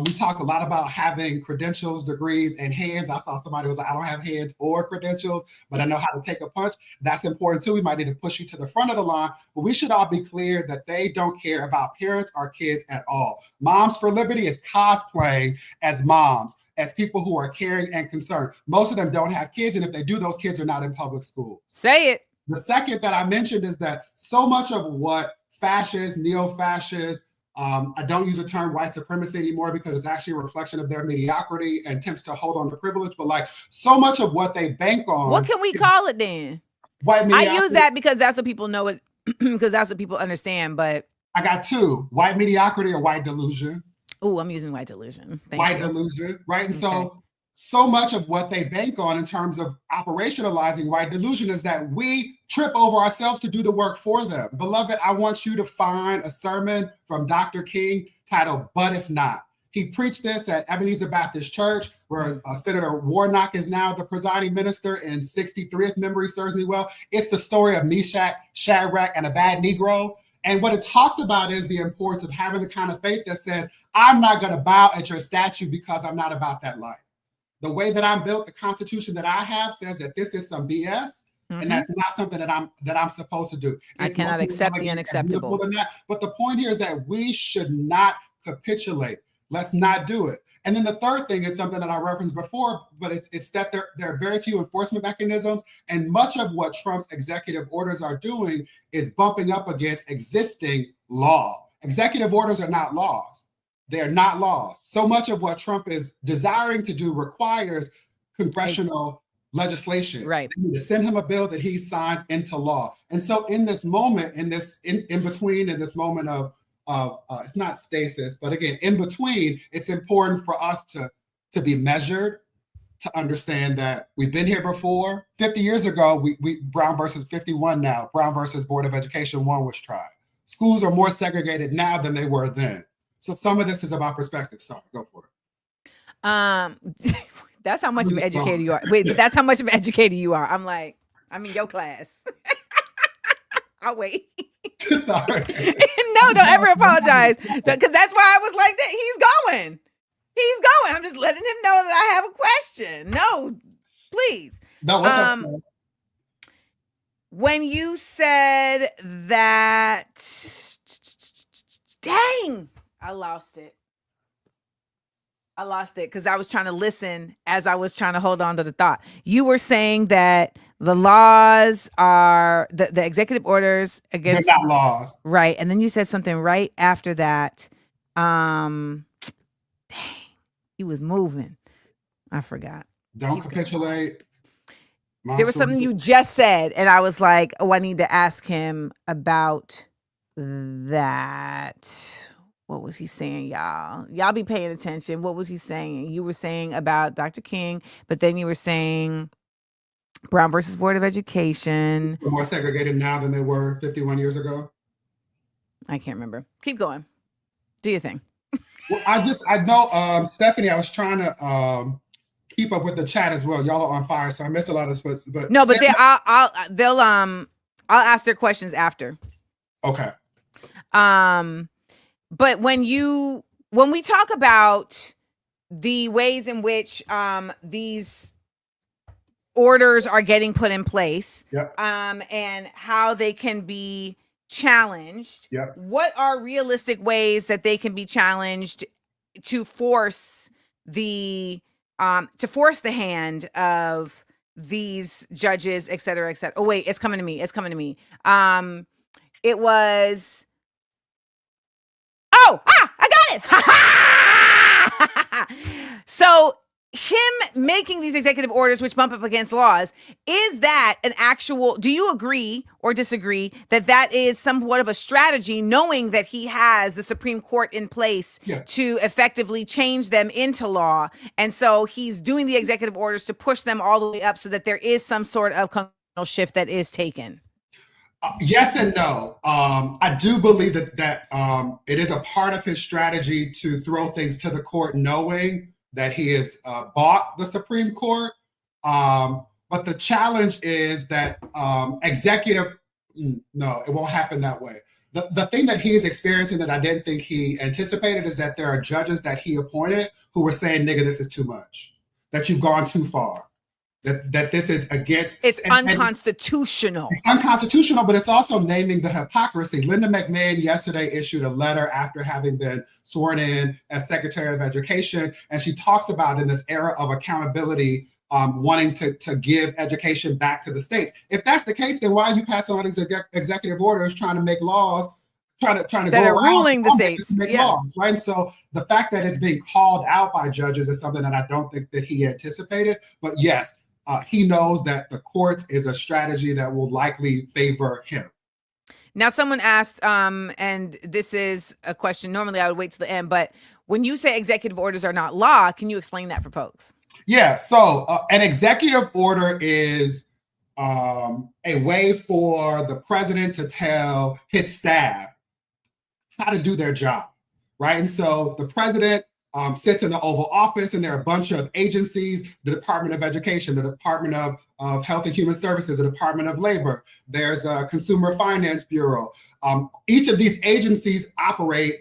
we talked a lot about having credentials, degrees, and hands. I saw somebody who was like, I don't have hands or credentials, but I know how to take a punch. That's important too. We might need to push you to the front of the line, but we should all be clear that they don't care about parents or kids at all. Moms for Liberty is cosplaying as moms, as people who are caring and concerned. Most of them don't have kids, and if they do, those kids are not in public school. Say it. The second that I mentioned is that so much of what fascists, neo-fascists, I don't use the term white supremacy anymore because it's actually a reflection of their mediocrity and attempts to hold on to privilege. But so much of what they bank on. What can we call it then? White mediocrity. I use that because that's what people know it, because that's what people understand. But I got 2: white mediocrity or white delusion. Oh, I'm using white delusion. White delusion, right? And so much of what they bank on in terms of operationalizing white delusion is that we trip over ourselves to do the work for them. Beloved, I want you to find a sermon from Dr. King titled, But If Not. He preached this at Ebenezer Baptist Church, where Senator Warnock is now the presiding minister in 63, if memory serves me well. It's the story of Meshach, Shadrach, and a bad Negro. And what it talks about is the importance of having the kind of faith that says, I'm not going to bow at your statue because I'm not about that life. The way that I'm built, the Constitution that I have says that this is some BS. And that's not something that I'm supposed to do. I cannot accept the unacceptable. But the point here is that we should not capitulate. Let's not do it. And then the third thing is something that I referenced before, but it's that there are very few enforcement mechanisms. And much of what Trump's executive orders are doing is bumping up against existing law. Executive orders are not laws. They are not laws. So much of what Trump is desiring to do requires congressional legislation. Right. They need to send him a bill that he signs into law. And so in this moment, in between, in this moment of it's not stasis, but again, in between, it's important for us to be measured, to understand that we've been here before. 50 years ago, we Brown versus 51 now, Brown versus Board of Education 1 was tried. Schools are more segregated now than they were then. So some of this is about perspective. Sorry, go for it. That's how much of an educator you are. Wait, that's how much of an educator you are. I'm in your class. I'll wait. Sorry. No, don't ever apologize. Because that's why I was like that. He's going. I'm just letting him know that I have a question. No, please. No, what's up? When you said that, dang, I lost it because I was trying to listen as I was trying to hold on to the thought. You were saying that the laws are the executive orders against. They're not laws. Right. And then you said something right after that. Dang, he was moving. I forgot. Don't capitulate. There was something you just said, and I was like, oh, I need to ask him about that. What was he saying, y'all? Y'all be paying attention. What was he saying? You were saying about Dr. King, but then you were saying Brown versus Board of Education. They're more segregated now than they were 51 years ago. I can't remember. Keep going. Do your thing. Well, I know, Stephanie, I was trying to keep up with the chat as well. Y'all are on fire, so I missed a lot of spots. But no, but I'll ask their questions after. Okay. But when we talk about the ways in which these orders are getting put in place, yep. And how they can be challenged, yep. What are realistic ways that they can be challenged to force the hand of these judges, et cetera, et cetera? Oh, wait, it's coming to me. It was... I got it. So him making these executive orders which bump up against laws, is that an actual, do you agree or disagree that is somewhat of a strategy, knowing that he has the Supreme Court in place to effectively change them into law? And so he's doing the executive orders to push them all the way up so that there is some sort of congressional shift that is taken. Yes and no. I do believe that it is a part of his strategy to throw things to the court, knowing that he has bought the Supreme Court. But the challenge is that no, it won't happen that way. The thing that he is experiencing that I didn't think he anticipated is that there are judges that he appointed who were saying, nigga, this is too much, that you've gone too far. That this is against... It's unconstitutional. It's unconstitutional, but it's also naming the hypocrisy. Linda McMahon yesterday issued a letter after having been sworn in as Secretary of Education, and she talks about in this era of accountability, wanting to give education back to the states. If that's the case, then why are you passing all these executive orders trying to make laws, trying to that go are ruling the states to make laws, right? And so the fact that it's being called out by judges is something that I don't think that he anticipated. But yes, he knows that the courts is a strategy that will likely favor him. Now, someone asked, and this is a question, normally I would wait to the end, but when you say executive orders are not law, can you explain that for folks? Yeah, so an executive order is a way for the president to tell his staff how to do their job, right? And so the president sits in the Oval Office, and there are a bunch of agencies, the Department of Education, the Department of Health and Human Services, the Department of Labor, there's a Consumer Finance Bureau. Each of these agencies operate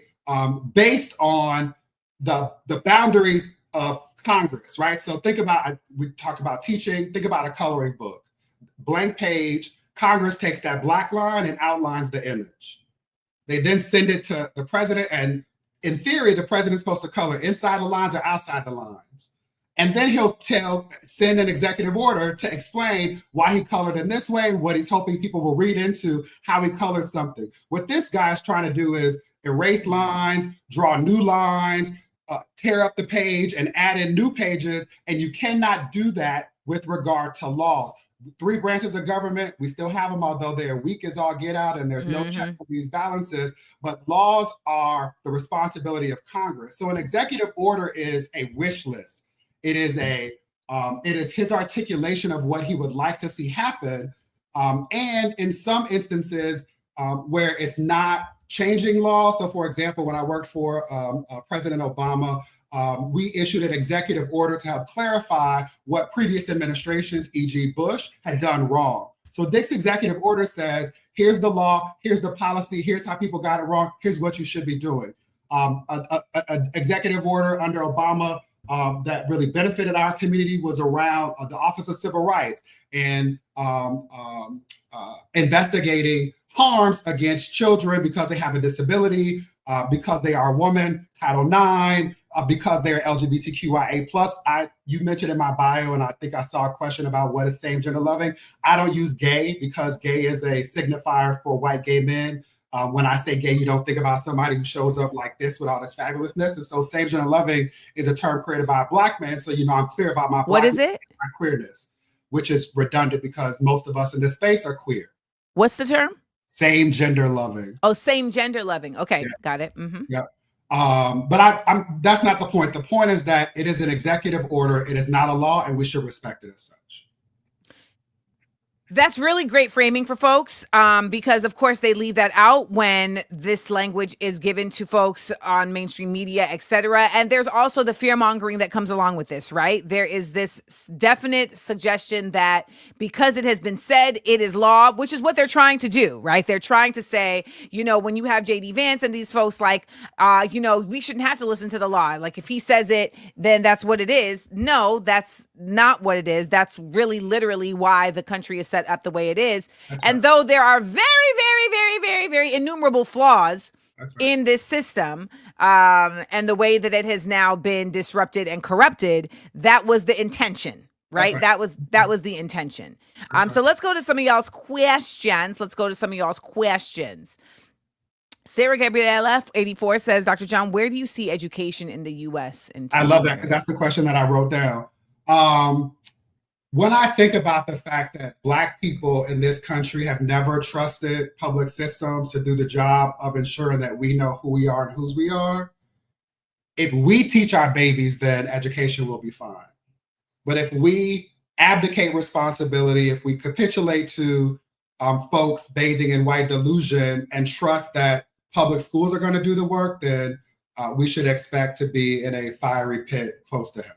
based on the boundaries of Congress, right? So think about, we talk about teaching, think about a coloring book. Blank page, Congress takes that black line and outlines the image. They then send it to the president, and in theory, the president's supposed to color inside the lines or outside the lines. And then he'll send an executive order to explain why he colored in this way, what he's hoping people will read into how he colored something. What this guy is trying to do is erase lines, draw new lines, tear up the page and add in new pages. And you cannot do that with regard to laws. 3 branches of government, we still have them, although they're weak as all get out and there's no check for these balances, but laws are the responsibility of Congress. So an executive order is a wish list. It is his articulation of what he would like to see happen. And in some instances where it's not changing law. So for example, when I worked for President Obama, we issued an executive order to help clarify what previous administrations, e.g. Bush, had done wrong. So this executive order says, here's the law, here's the policy, here's how people got it wrong, here's what you should be doing. An executive order under Obama that really benefited our community was around the Office of Civil Rights and investigating harms against children because they have a disability, because they are a woman, Title IX, because they're LGBTQIA+. You mentioned in my bio, and I think I saw a question about what is same gender loving. I don't use gay because gay is a signifier for white gay men. When I say gay, you don't think about somebody who shows up like this with all this fabulousness. And so same gender loving is a term created by a Black man. So, I'm clear about my what is it? My queerness, which is redundant because most of us in this space are queer. What's the term? Same gender loving. Oh, same gender loving. Okay, yeah. Got it. Yeah. But that's not the point. The point is that it is an executive order. It is not a law, and we should respect it as such. That's really great framing for folks because, of course, they leave that out when this language is given to folks on mainstream media, et cetera. And there's also the fear mongering that comes along with this, right? There is this definite suggestion that because it has been said, it is law, which is what they're trying to do, right? They're trying to say, when you have J.D. Vance and these folks like, we shouldn't have to listen to the law. Like if he says it, then that's what it is. No, that's not what it is. That's really literally why the country is set up the way it is. That's and right. Though there are very, very, very, very, very innumerable flaws in this system and the way that it has now been disrupted and corrupted, that was the intention, right? That was the intention. So let's go to some of y'all's questions. Sarah Gabrielle F84 says, Dr. John, where do you see education in the U.S. in 10 I love years? that because that's the question that I wrote down. When I think about the fact that Black people in this country have never trusted public systems to do the job of ensuring that we know who we are and whose we are, if we teach our babies, then education will be fine. But if we abdicate responsibility, if we capitulate to folks bathing in white delusion and trust that public schools are going to do the work, then we should expect to be in a fiery pit close to hell.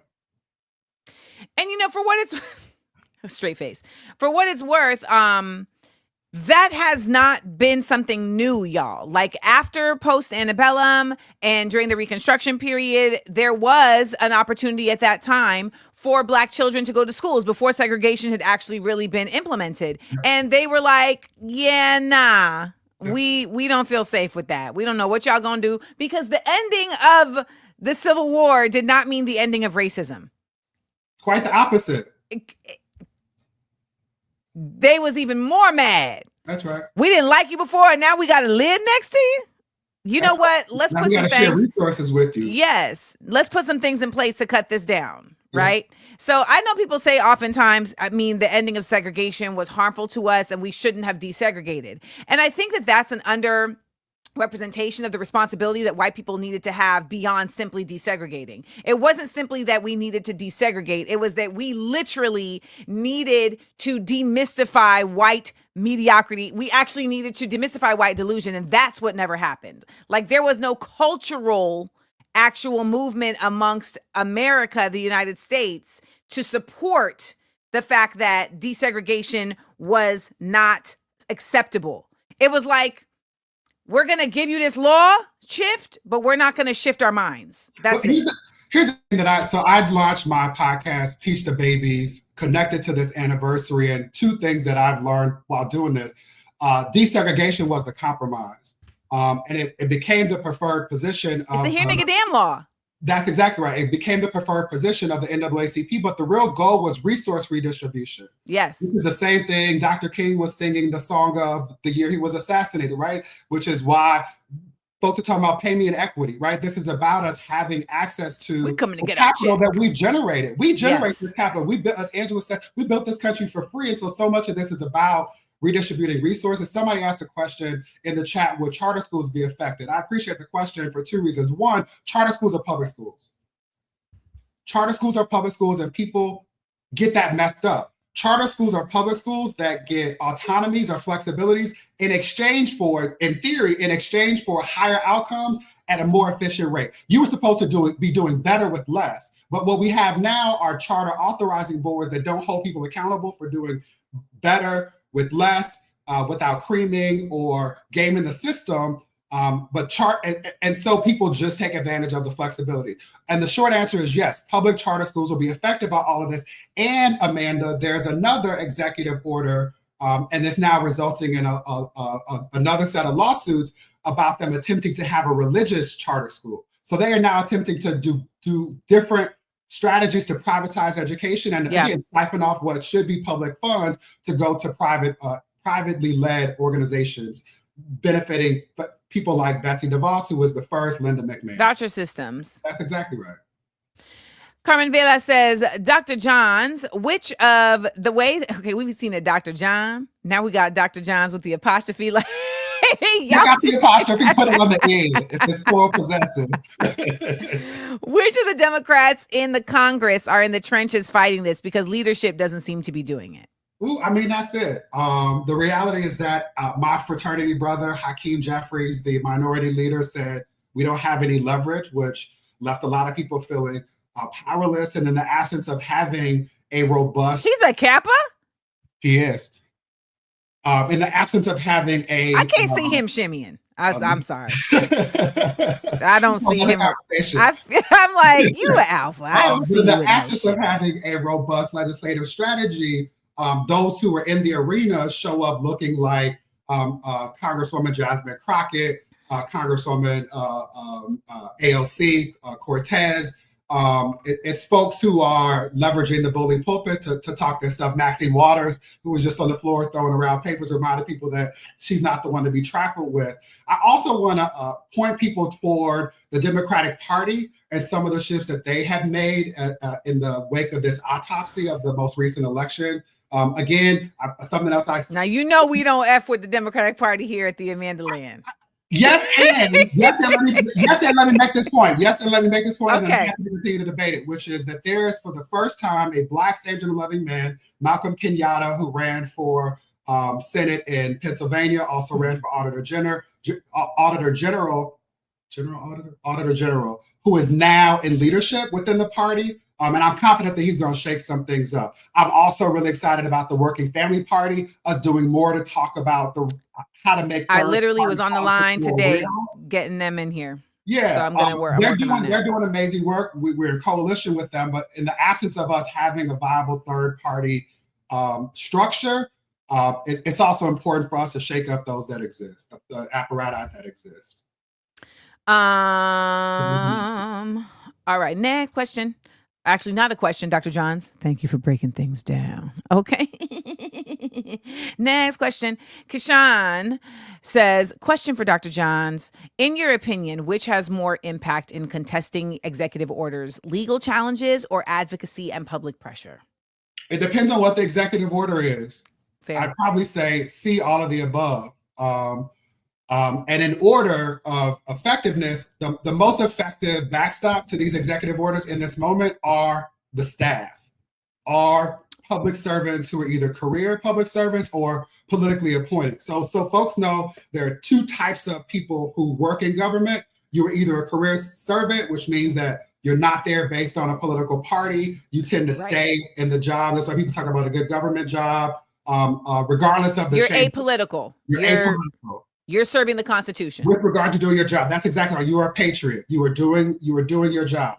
And for what it's straight face, for what it's worth, that has not been something new, y'all. Like after post antebellum and during the Reconstruction period, there was an opportunity at that time for Black children to go to schools before segregation had actually really been implemented. And they were like, yeah, nah, we don't feel safe with that. We don't know what y'all gonna do, because the ending of the Civil War did not mean the ending of racism. Quite the opposite. They was even more mad. That's right. We didn't like you before, and now we got to live next to you. You know what? Let's put some things. Share resources with you. Yes, let's put some things in place to cut this down. Right. So I know people say oftentimes, the ending of segregation was harmful to us, and we shouldn't have desegregated. And I think that that's an representation of the responsibility that white people needed to have beyond simply desegregating. It wasn't simply that we needed to desegregate. It was that we literally needed to demystify white mediocrity. We actually needed to demystify white delusion. And that's what never happened. Like there was no cultural actual movement amongst America, the United States, to support the fact that desegregation was not acceptable. It was like, we're going to give you this law shift, but we're not going to shift our minds. That's it. Here's the thing that I'd launched my podcast, Teach the Babies, connected to this anniversary, and two things that I've learned while doing this. Desegregation was the compromise. And it became the preferred position. It's a here nigga damn law. That's exactly right. It became the preferred position of the NAACP, but the real goal was resource redistribution. Yes. This is the same thing Dr. King was singing the song of the year he was assassinated, right? Which is why folks are talking about pay me in equity, right? This is about us having access to capital that we generated. We generate this capital. We built, as Angela said, we built this country for free. And so much of this is about redistributing resources. Somebody asked a question in the chat, would charter schools be affected? I appreciate the question for two reasons. One, charter schools are public schools. Charter schools are public schools, and people get that messed up. Charter schools are public schools that get autonomies or flexibilities in exchange for, in theory, in exchange for higher outcomes at a more efficient rate. You were supposed to be doing better with less. But what we have now are charter authorizing boards that don't hold people accountable for doing better with less, without creaming or gaming the system. And so people just take advantage of the flexibility. And the short answer is yes, public charter schools will be affected by all of this. And Amanda, there's another executive order, and it's now resulting in another set of lawsuits about them attempting to have a religious charter school. So they are now attempting to do different strategies to privatize education and again, siphon off what should be public funds to go to privately led organizations benefiting people like Betsy DeVos, who was the first, Linda McMahon. Voucher systems. That's exactly right. Carmen Vela says, Dr. Johns, which of the way, okay, we've seen a Dr. John. Now we got Dr. Johns with the apostrophe. Like, you got the apostrophe, put it on the end if it's plural possessive. Which of the Democrats in the Congress are in the trenches fighting this? Because leadership doesn't seem to be doing it. Ooh, I mean, that's it. The reality is that my fraternity brother, Hakeem Jeffries, the minority leader, said we don't have any leverage, which left a lot of people feeling powerless. And in the absence of having a robust... He's a Kappa? He is. In the absence of having a... I can't see him shimmying. I'm sorry. I don't see him. I'm like, you an alpha. I don't see in you the absence of having a robust legislative strategy, those who are in the arena show up looking like Congresswoman Jasmine Crockett, Congresswoman AOC Cortez. It's folks who are leveraging the bully pulpit to talk their stuff. Maxine Waters, who was just on the floor throwing around papers, reminded people that she's not the one to be trifled with. I also want to point people toward the Democratic Party and some of the shifts that they have made in the wake of this autopsy of the most recent election. Again, something else Now, you know we don't F with the Democratic Party here at the Amanda Land. Yes, and let me make this point. And I'm happy to continue to debate it, which is that there is, for the first time, a Black saved-and-loving man, Malcolm Kenyatta, who ran for Senate in Pennsylvania, also ran for Auditor General, who is now in leadership within the party. And I'm confident that he's going to shake some things up. I'm also really excited about the Working Family Party, us doing more to talk about how to make. I literally was on the line today getting them in here. Yeah, so I'm going to work. They're doing amazing work. We're in coalition with them, but in the absence of us having a viable third party structure, it's also important for us to shake up those that exist, the apparatus that exist. All right, next question. Actually, not a question, Dr. Johns. Thank you for breaking things down. Okay. Next question. Kishan says, question for Dr. Johns. In your opinion, which has more impact in contesting executive orders, legal challenges or advocacy and public pressure? It depends on what the executive order is. Fair. I'd probably say C, all of the above. And in order of effectiveness, the most effective backstop to these executive orders in this moment are the staff, are public servants who are either career public servants or politically appointed. So folks know there are two types of people who work in government. You are either a career servant, which means that you're not there based on a political party. You tend to stay in the job. That's why people talk about a good government job, regardless of the You're change. apolitical. You're apolitical. You're serving the Constitution. With regard to doing your job. That's exactly right. You are a patriot. You are doing your job.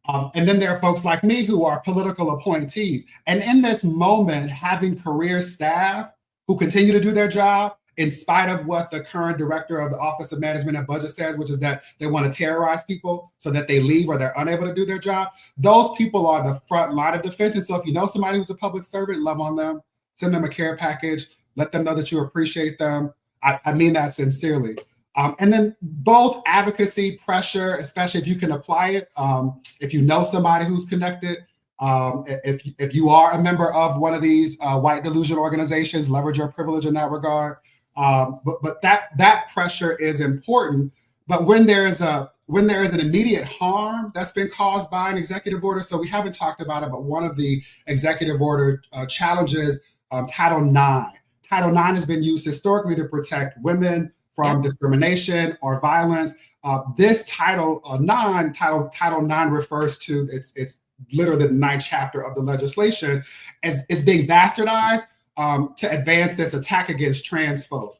And then there are folks like me who are political appointees. And in this moment, having career staff who continue to do their job, in spite of what the current director of the Office of Management and Budget says, which is that they want to terrorize people so that they leave or they're unable to do their job, those people are the front line of defense. And so if you know somebody who's a public servant, love on them, send them a care package, let them know that you appreciate them. I mean that sincerely. And then both advocacy, pressure, especially if you can apply it, if you know somebody who's connected, if you are a member of one of these white delusion organizations, leverage your privilege in that regard. But that pressure is important. But when there is an immediate harm that's been caused by an executive order, so we haven't talked about it, but one of the executive order challenges Title IX. Title IX has been used historically to protect women from discrimination or violence. This Title IX refers to, it's literally the ninth chapter of the legislation, as is being bastardized to advance this attack against trans folk.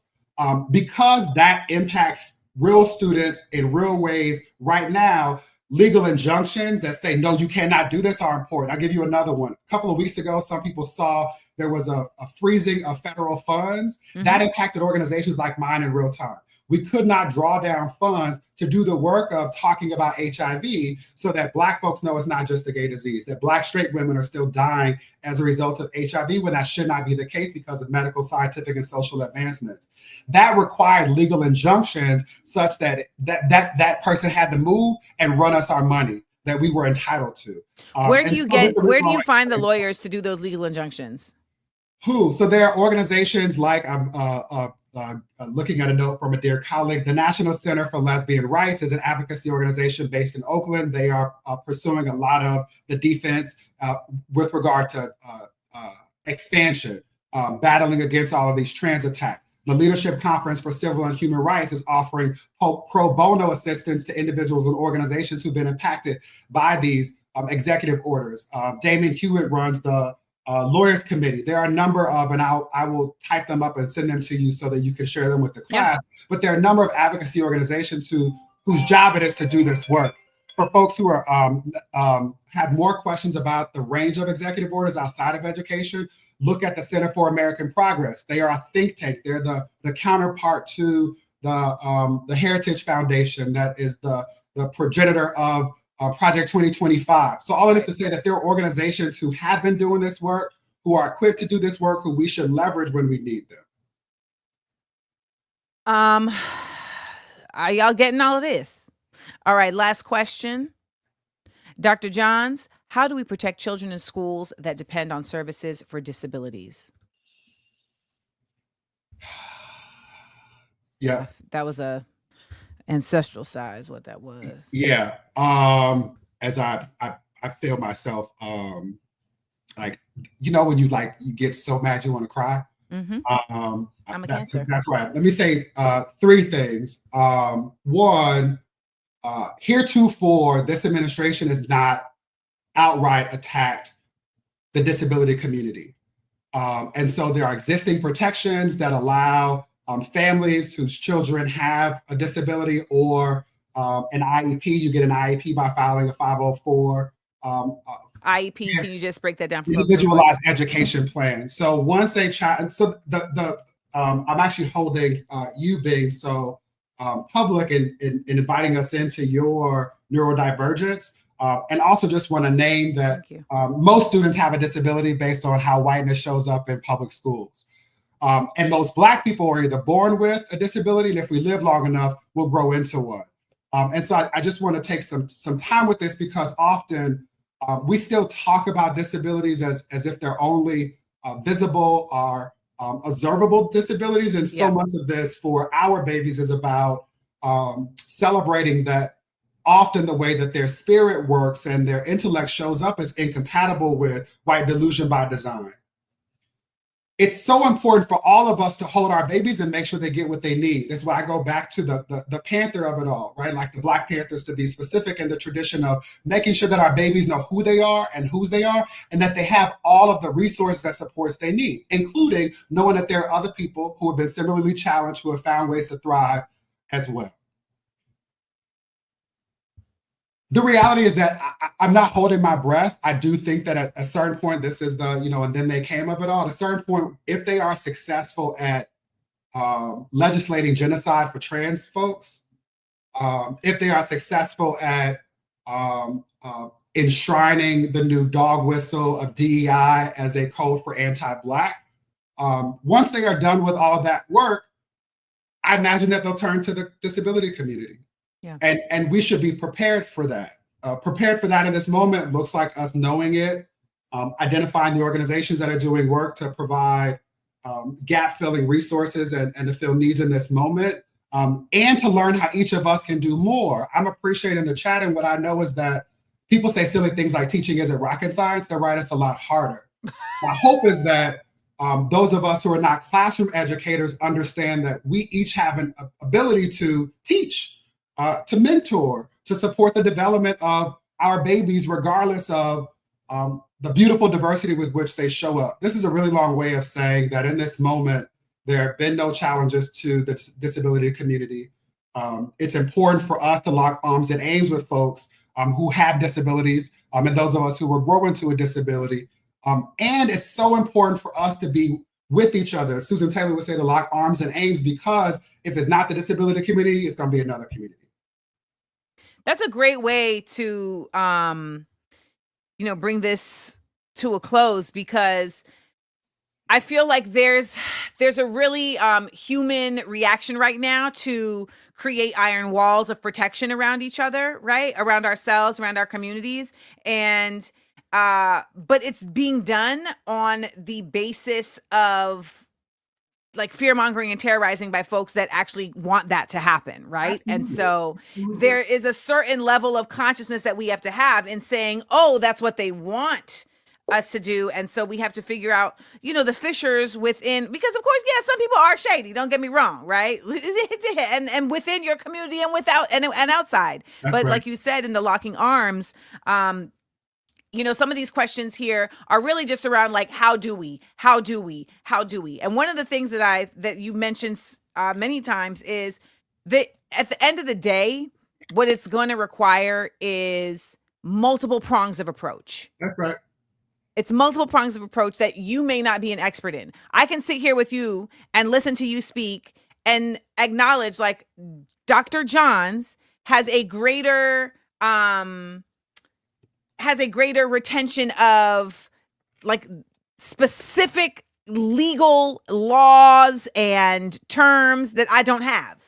Because that impacts real students in real ways right now, legal injunctions that say, no, you cannot do this are important. I'll give you another one. A couple of weeks ago, some people saw there was a freezing of federal funds. That impacted organizations like mine in real time. We could not draw down funds to do the work of talking about HIV so that Black folks know it's not just a gay disease, that Black straight women are still dying as a result of HIV when that should not be the case because of medical, scientific, and social advancements. That required legal injunctions such that that person had to move and run us our money that we were entitled to. Where do you find the lawyers to do those legal injunctions? So there are organizations like looking at a note from a dear colleague. The National Center for Lesbian Rights is an advocacy organization based in Oakland. They are pursuing a lot of the defense with regard to expansion, battling against all of these trans attacks. The Leadership Conference for Civil and Human Rights is offering pro bono assistance to individuals and organizations who've been impacted by these executive orders. Damien Hewitt runs the Lawyers Committee. There are a number of, and I will type them up and send them to you so that you can share them with the class. But there are a number of advocacy organizations whose job it is to do this work. For folks who are have more questions about the range of executive orders outside of education, look at the Center for American Progress. They are a think tank. They're the counterpart to the Heritage Foundation that is the progenitor of Project 2025. So all of this to say that there are organizations who have been doing this work, who are equipped to do this work, who we should leverage when we need them. Are y'all getting all of this? All right, last question. Dr. Johns, how do we protect children in schools that depend on services for disabilities? Yeah. That was a ancestral size, what that was. Yeah. As I feel myself, like, you know, when you get so mad you want to cry. I'm a Cancer. That's right. Let me say three things. One, heretofore, this administration has not outright attacked the disability community. And so there are existing protections that allow families whose children have a disability or an IEP. You get an IEP by filing a 504. IEP, can you just break that down for individualized education plan. So once a child, so I'm actually holding you being so public and inviting us into your neurodivergence. And also just want to name that most students have a disability based on how whiteness shows up in public schools. And most Black people are either born with a disability, and if we live long enough, we'll grow into one. And so I just want to take some time with this because often we still talk about disabilities as if they're only visible or observable disabilities. And so much of this for our babies is about celebrating that often the way that their spirit works and their intellect shows up is incompatible with white delusion by design. it's so important for all of us to hold our babies and make sure they get what they need. That's why I go back to the panther of it all, right? Like the Black Panthers, to be specific, in the tradition of making sure that our babies know who they are and whose they are, and that they have all of the resources and supports they need, including knowing that there are other people who have been similarly challenged, who have found ways to thrive as well. The reality is that I'm not holding my breath. I do think that at a certain point, this is the, and then they came of it all. At a certain point, if they are successful at legislating genocide for trans folks, if they are successful at enshrining the new dog whistle of DEI as a code for anti-Black, once they are done with all of that work, I imagine that they'll turn to the disability community. Yeah. And we should be prepared for that. Prepared for that in this moment looks like us knowing it, identifying the organizations that are doing work to provide gap-filling resources and to fill needs in this moment, and to learn how each of us can do more. I'm appreciating the chat, and what I know is that people say silly things like teaching isn't rocket science. They're right, it's a lot harder. My hope is that those of us who are not classroom educators understand that we each have an ability to teach, to mentor, to support the development of our babies, regardless of the beautiful diversity with which they show up. This is a really long way of saying that in this moment, there have been no challenges to the disability community. It's important for us to lock arms and aims with folks who have disabilities, and those of us who were born into a disability. And it's so important for us to be with each other. Susan Taylor would say to lock arms and aims, because if it's not the disability community, it's going to be another community. That's a great way to, bring this to a close, because I feel like there's a really human reaction right now to create iron walls of protection around each other, right? Around ourselves, around our communities. And, but it's being done on the basis of like fear mongering and terrorizing by folks that actually want that to happen, right? Absolutely. And so there is a certain level of consciousness that we have to have in saying, oh, that's what they want us to do. And so we have to figure out, the fissures within, because of course, yeah, some people are shady, don't get me wrong, right? and within your community and without and outside. That's but right. Like you said, in the locking arms, some of these questions here are really just around like, how do we? And one of the things that you mentioned many times is that at the end of the day, what it's going to require is multiple prongs of approach. That's right. It's multiple prongs of approach that you may not be an expert in. I can sit here with you and listen to you speak and acknowledge like Dr. Johns has a greater retention of like specific legal laws and terms that I don't have.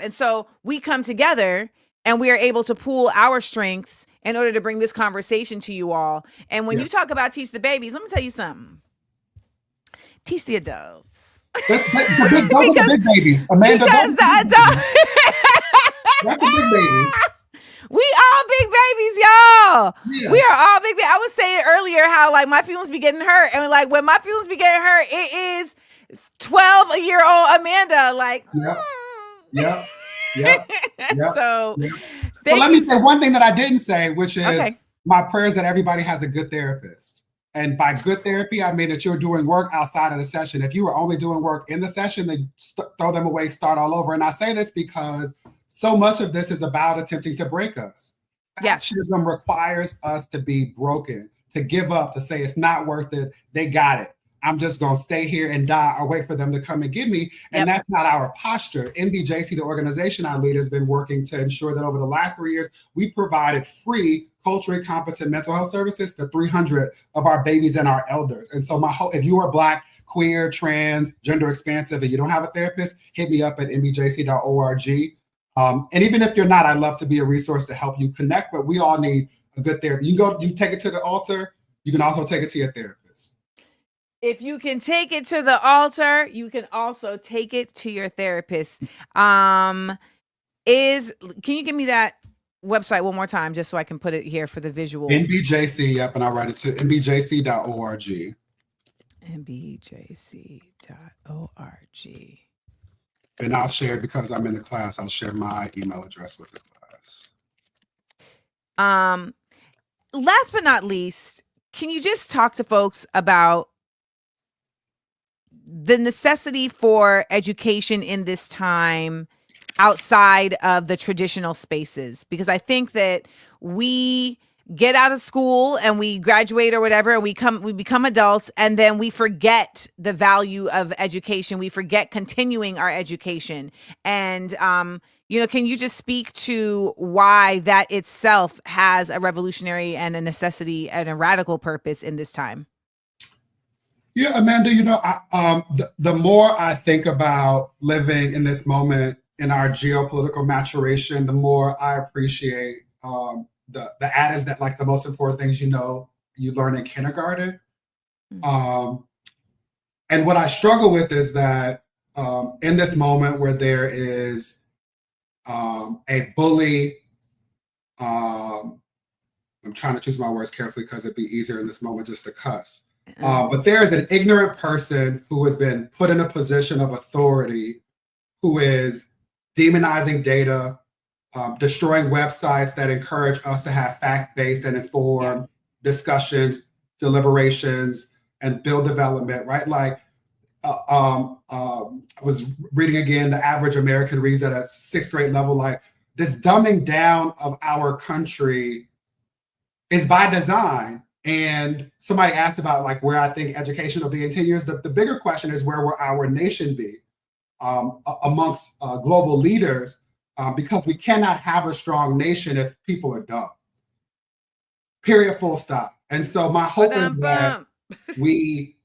And so we come together and we are able to pool our strengths in order to bring this conversation to you all. And when you talk about teach the babies, let me tell you something. Teach the adults. Those are the big babies. Amanda, because the adults. That's the big baby. We all big babies, y'all. Yeah. We are all big babies. I was saying earlier how like my feelings be getting hurt. And like when my feelings be getting hurt, it is 12-year-old Amanda. Like, Yeah. So let me say one thing that I didn't say, which is my prayers that everybody has a good therapist. And by good therapy, I mean that you're doing work outside of the session. If you were only doing work in the session, then throw them away, start all over. And I say this because so much of this is about attempting to break us. Yes. Fascism requires us to be broken, to give up, to say it's not worth it. They got it. I'm just going to stay here and die or wait for them to come and get me. And that's not our posture. NBJC, the organization I lead, has been working to ensure that over the last 3 years, we provided free culturally competent mental health services to 300 of our babies and our elders. And so my hope, if you are Black, queer, trans, gender expansive, and you don't have a therapist, hit me up at nbjc.org. And even if you're not, I'd love to be a resource to help you connect, but we all need a good therapy. You can take it to the altar. You can also take it to your therapist. If you can take it to the altar, you can also take it to your therapist. Can you give me that website one more time just so I can put it here for the visual? NBJC, and I'll write it to nbjc.org. NBJC.org. And I'll share, because I'm in the class, I'll share my email address with the class. Last but not least, can you just talk to folks about the necessity for education in this time outside of the traditional spaces? Because I think that we get out of school and we graduate or whatever, and we become adults, and then we forget the value of education. We forget continuing our education. And, can you just speak to why that itself has a revolutionary and a necessity and a radical purpose in this time? Yeah, Amanda, the more I think about living in this moment in our geopolitical maturation, the more I appreciate the adage that, like, the most important things you learn in kindergarten. And what I struggle with is that in this moment where there is a bully, I'm trying to choose my words carefully because it'd be easier in this moment just to cuss. But there is an ignorant person who has been put in a position of authority, who is demonizing data, destroying websites that encourage us to have fact-based and informed discussions, deliberations, and bill development, right? Like, I was reading again, the average American reads at a 6th grade level. Like, this dumbing down of our country is by design. And somebody asked about, like, where I think education will be in 10 years. The bigger question is, where will our nation be amongst global leaders? Because we cannot have a strong nation if people are dumb. Period, full stop. And so my hope is that we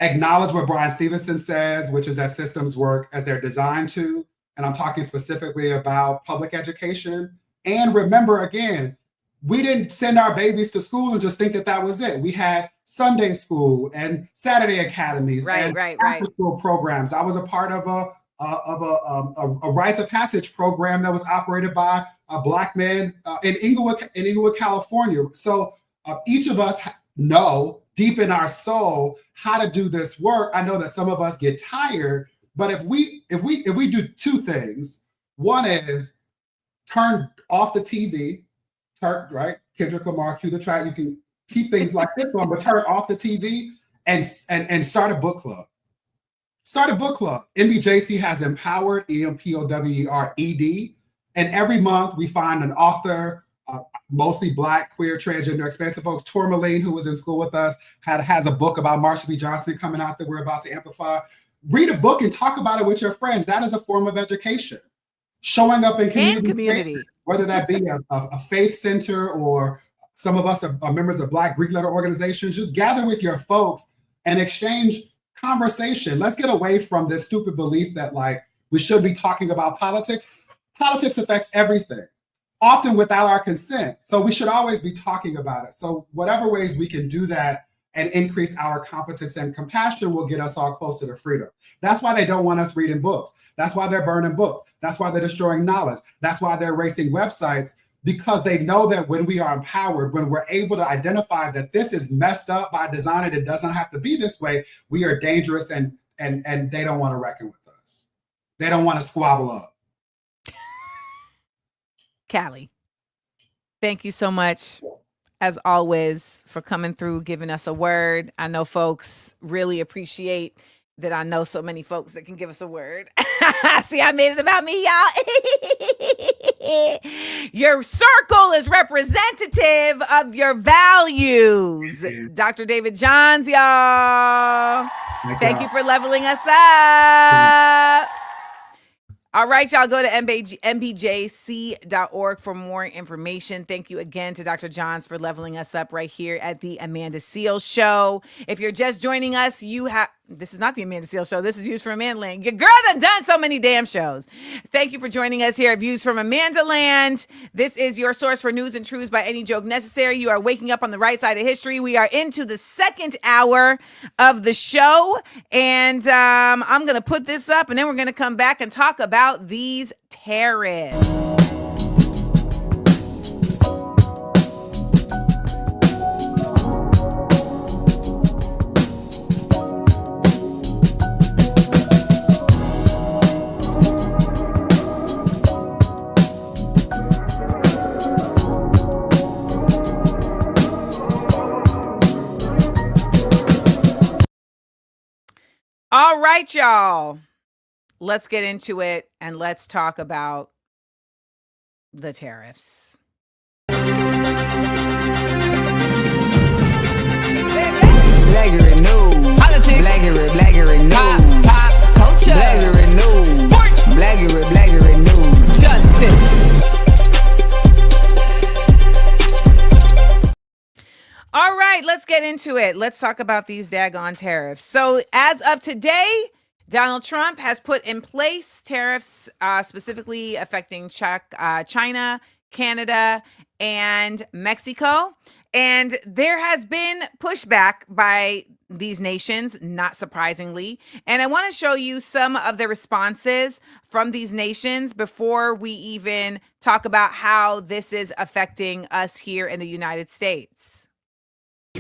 acknowledge what Brian Stevenson says, which is that systems work as they're designed to. And I'm talking specifically about public education. And remember, again, we didn't send our babies to school and just think that was it. We had Sunday school and Saturday academies and after school programs. I was a part of a rites of passage program that was operated by Black men in Inglewood, California. So each of us know deep in our soul how to do this work. I know that some of us get tired, but if we do two things, one is turn off the TV. Right, Kendrick Lamar, cue the track. You can keep things like this one, but turn off the TV and start a book club. Start a book club. NBJC has Empowered, EMPOWERED, and every month we find an author, mostly Black, queer, transgender, expansive folks. Tourmaline, who was in school with us, has a book about Marsha B. Johnson coming out that we're about to amplify. Read a book and talk about it with your friends. That is a form of education. Showing up in community. Spaces, whether that be a faith center or some of us are members of Black Greek letter organizations, just gather with your folks and exchange conversation. Let's get away from this stupid belief that, like, we should be talking about politics. Politics affects everything, often without our consent. So we should always be talking about it. So whatever ways we can do that and increase our competence and compassion will get us all closer to freedom. That's why they don't want us reading books. That's why they're burning books. That's why they're destroying knowledge. That's why they're erasing websites, because they know that when we are empowered, when we're able to identify that this is messed up by design and it doesn't have to be this way, we are dangerous, and they don't want to reckon with us. They don't want to squabble up. Callie, thank you so much, as always, for coming through, giving us a word. I know folks really appreciate that. I know so many folks that can give us a word. See, I made it about me, y'all. Your circle is representative of your values. Dr. David Johns, y'all. Thank you for leveling us up. All right, y'all, go to NBJC.org for more information. Thank you again to Dr. Johns for leveling us up right here at the Amanda Seales Show. If you're just joining us, this is not the Amanda Seales Show. This is Views from Amandaland. Your girl done so many damn shows. Thank you for joining us here at Views from Amandaland. This is your source for news and truths by any joke necessary. You are waking up on the right side of history. We are into the second hour of the show, and I'm going to put this up, and then we're going to come back and talk about these tariffs. All right, y'all. Let's get into it and let's talk about the tariffs. Blaggery news. Politics. Blaggery news. Pop. Culture. Blaggery news. Sports. Blaggery news. Justice. All right, let's get into it. Let's talk about these daggone tariffs. So as of today, Donald Trump has put in place tariffs specifically affecting China, Canada, and Mexico. And there has been pushback by these nations, not surprisingly. And I want to show you some of the responses from these nations before we even talk about how this is affecting us here in the United States.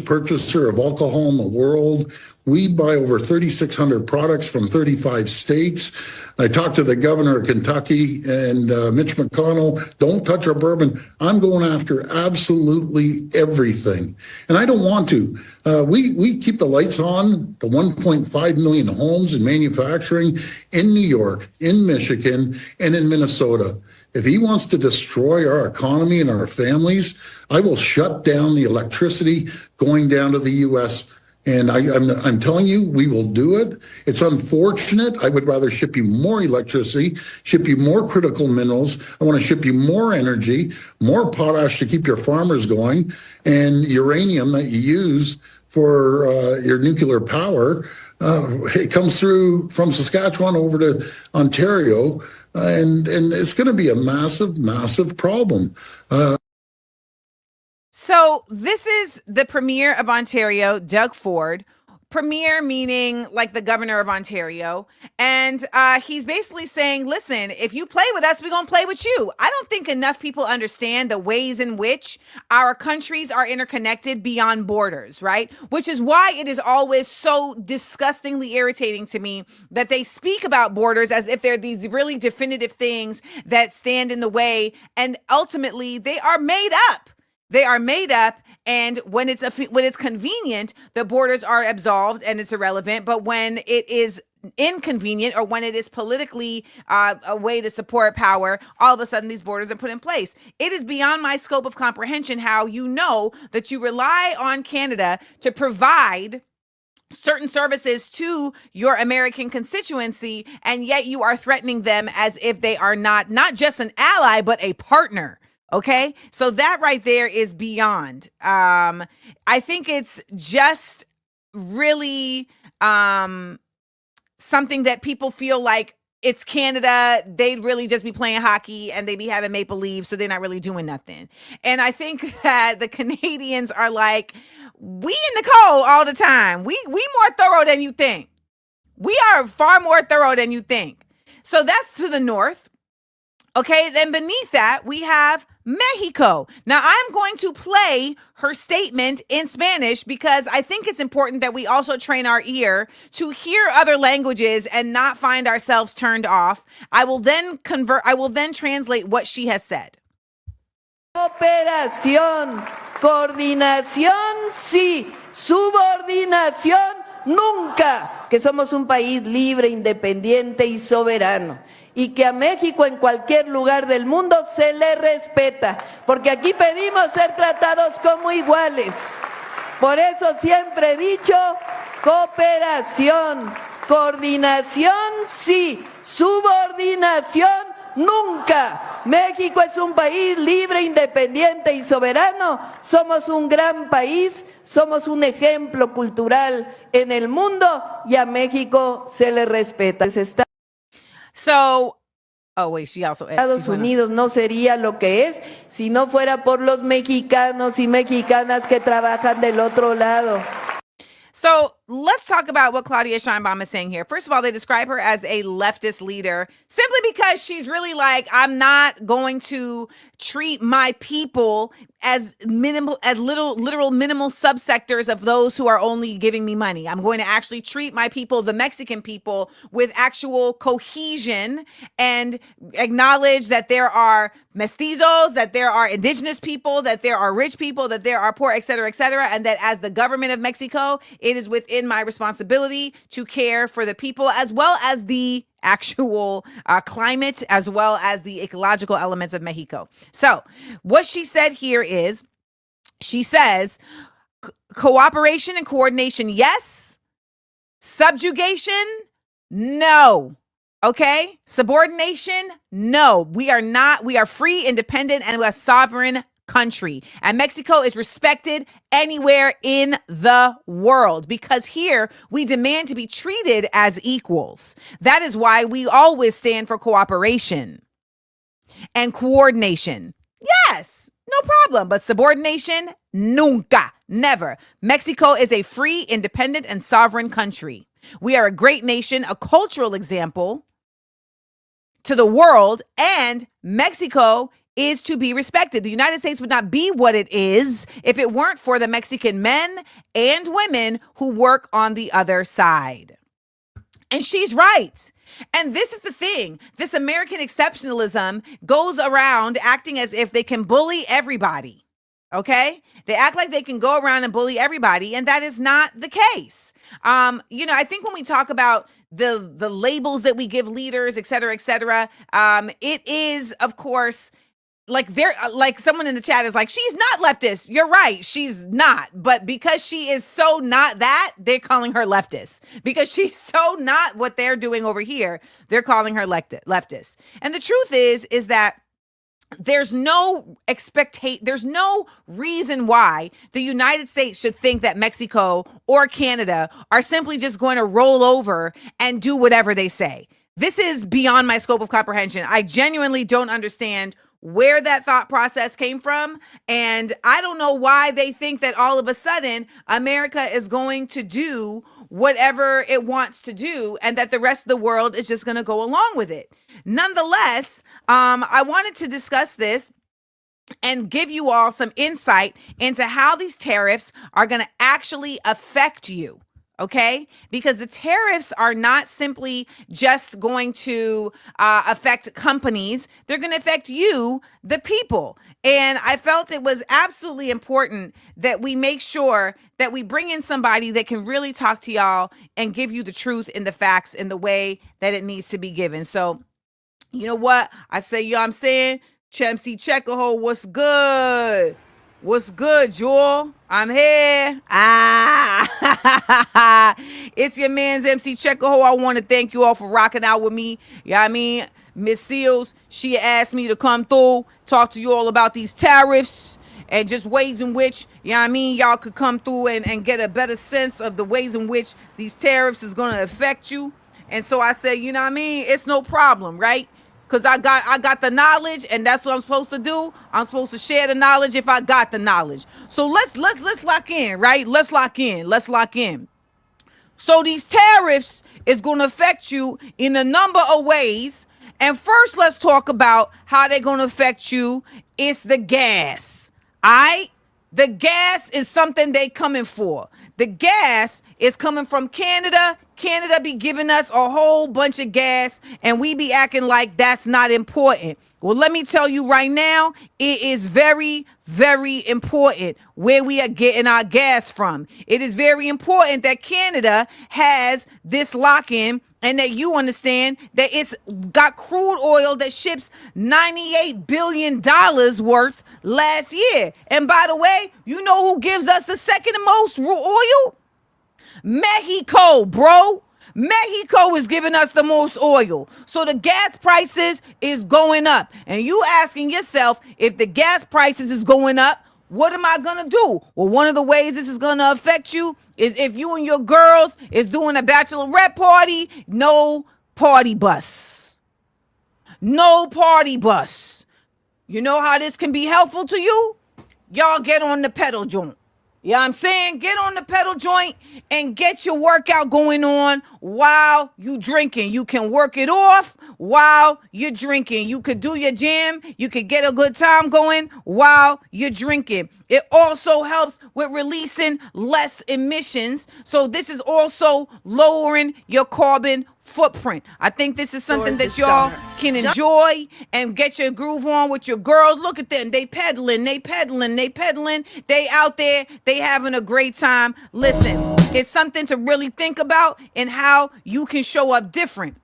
Purchaser of alcohol in the world. We buy over 3,600 products from 35 states. I talked to the governor of Kentucky and Mitch McConnell. Don't touch our bourbon. I'm going after absolutely everything. And I don't want to. We keep the lights on to 1.5 million homes in manufacturing in New York, in Michigan, and in Minnesota. If he wants to destroy our economy and our families, I will shut down the electricity going down to the U.S. And I'm telling you, we will do it. It's unfortunate. I would rather ship you more electricity, ship you more critical minerals. I want to ship you more energy, more potash to keep your farmers going, and uranium that you use for your nuclear power. It comes through from Saskatchewan over to Ontario. And it's going to be a massive, massive problem. So this is the Premier of Ontario, Doug Ford. Premier meaning like the governor of Ontario. And he's basically saying, listen, if you play with us, we're going to play with you. I don't think enough people understand the ways in which our countries are interconnected beyond borders, right? Which is why it is always so disgustingly irritating to me that they speak about borders as if they're these really definitive things that stand in the way. And ultimately, they are made up. They are made up, and when it's convenient, the borders are absolved and it's irrelevant. But when it is inconvenient or when it is politically a way to support power, all of a sudden these borders are put in place. It is beyond my scope of comprehension how you know that you rely on Canada to provide certain services to your American constituency, and yet you are threatening them as if they are not just an ally, but a partner. Okay, so that right there is beyond. I think it's just really something that people feel like it's Canada. They'd really just be playing hockey and they be having maple leaves, so they're not really doing nothing. And I think that the Canadians are like, we in the cold all the time. We more thorough than you think. We are far more thorough than you think. So that's to the north. Okay, then beneath that, we have Mexico. Now, I'm going to play her statement in Spanish because I think it's important that we also train our ear to hear other languages and not find ourselves turned off. I will then translate what she has said. Cooperación, coordinación, sí, subordinación, nunca. Que somos un país libre, independiente y soberano. Y que a México en cualquier lugar del mundo se le respeta, porque aquí pedimos ser tratados como iguales. Por eso siempre he dicho, cooperación, coordinación, sí, subordinación, nunca. México es un país libre, independiente y soberano. Somos un gran país, somos un ejemplo cultural en el mundo y a México se le respeta. So, oh wait, she also Estados Unidos no sería lo que es si no fuera por los mexicanos y mexicanas que trabajan del otro lado. So let's talk about what Claudia Sheinbaum is saying here. First of all, they describe her as a leftist leader simply because she's really like, I'm not going to treat my people as minimal subsectors of those who are only giving me money. I'm going to actually treat my people, the Mexican people, with actual cohesion and acknowledge that there are mestizos, that there are indigenous people, that there are rich people, that there are poor, et cetera, and that as the government of Mexico, it is within in my responsibility to care for the people as well as the actual climate, as well as the ecological elements of Mexico. So what she said here is, she says, cooperation and coordination, yes. Subjugation, no. Okay? Subordination, no. We are not. We are free, independent, and we are sovereign country. And Mexico is respected anywhere in the world because here we demand to be treated as equals. That is why we always stand for cooperation and coordination. Yes, no problem. But subordination, nunca, never. Mexico is a free, independent, and sovereign country. We are a great nation, a cultural example to the world, and Mexico is to be respected. The United States would not be what it is if it weren't for the Mexican men and women who work on the other side. And she's right. And this is the thing. This American exceptionalism goes around acting as if they can bully everybody. Okay? They act like they can go around and bully everybody, and that is not the case. I think when we talk about the labels that we give leaders, et cetera, it is, of course, like someone in the chat is like, she's not leftist. You're right. She's not. But because she is so not that, they're calling her leftist. Because she's so not what they're doing over here, they're calling her leftist. And the truth is that there's no reason why the United States should think that Mexico or Canada are simply just going to roll over and do whatever they say. This is beyond my scope of comprehension. I genuinely don't understand where that thought process came from. And I don't know why they think that all of a sudden America is going to do whatever it wants to do and that the rest of the world is just going to go along with it. Nonetheless, I wanted to discuss this and give you all some insight into how these tariffs are going to actually affect you. Okay, because the tariffs are not simply just going to affect companies. They're going to affect you, the people. And I felt it was absolutely important that we make sure that we bring in somebody that can really talk to y'all and give you the truth and the facts in the way that it needs to be given. So, you know what? I say, I'm saying, MC Checkahoe, what's good? What's good, Jewel? I'm here. It's your man's MC Checkahoe. I want to thank you all for rocking out with me. Yeah, I mean, Miss Seals, she asked me to come through, talk to you all about these tariffs and just ways in which, y'all could come through and get a better sense of the ways in which these tariffs is going to affect you. And so I said, it's no problem, right? Because I got the knowledge, and that's what I'm supposed to do. I'm supposed to share the knowledge if I got the knowledge. So let's lock in, right? Let's lock in. So these tariffs is going to affect you in a number of ways. And first, let's talk about how they're going to affect you. It's the gas. All right? The gas is something they coming for. The gas is coming from Canada. Canada be giving us a whole bunch of gas, and we be acting like that's not important. Well, let me tell you right now, it is very, very important where we are getting our gas from. It is very important that Canada has this lock-in and that you understand that it's got crude oil that ships $98 billion worth last year. And by the way, you know who gives us the second most oil? Mexico, bro. Mexico is giving us the most oil. So the gas prices is going up. And you asking yourself, if the gas prices is going up, what am I going to do? Well, one of the ways this is going to affect you is if you and your girls is doing a bachelorette party, no party bus. No party bus. You know how this can be helpful to you? Y'all get on the pedal joint. You know what I'm saying? Get on the pedal joint and get your workout going on while you drinking. You can work it off while you're drinking. You could do your gym. You could get a good time going while you're drinking. It also helps with releasing less emissions. So this is also lowering your carbon footprint. I think this is something that y'all can enjoy and get your groove on with your girls. Look at them. They pedaling. They out there. They having a great time. Listen, is something to really think about and how you can show up different.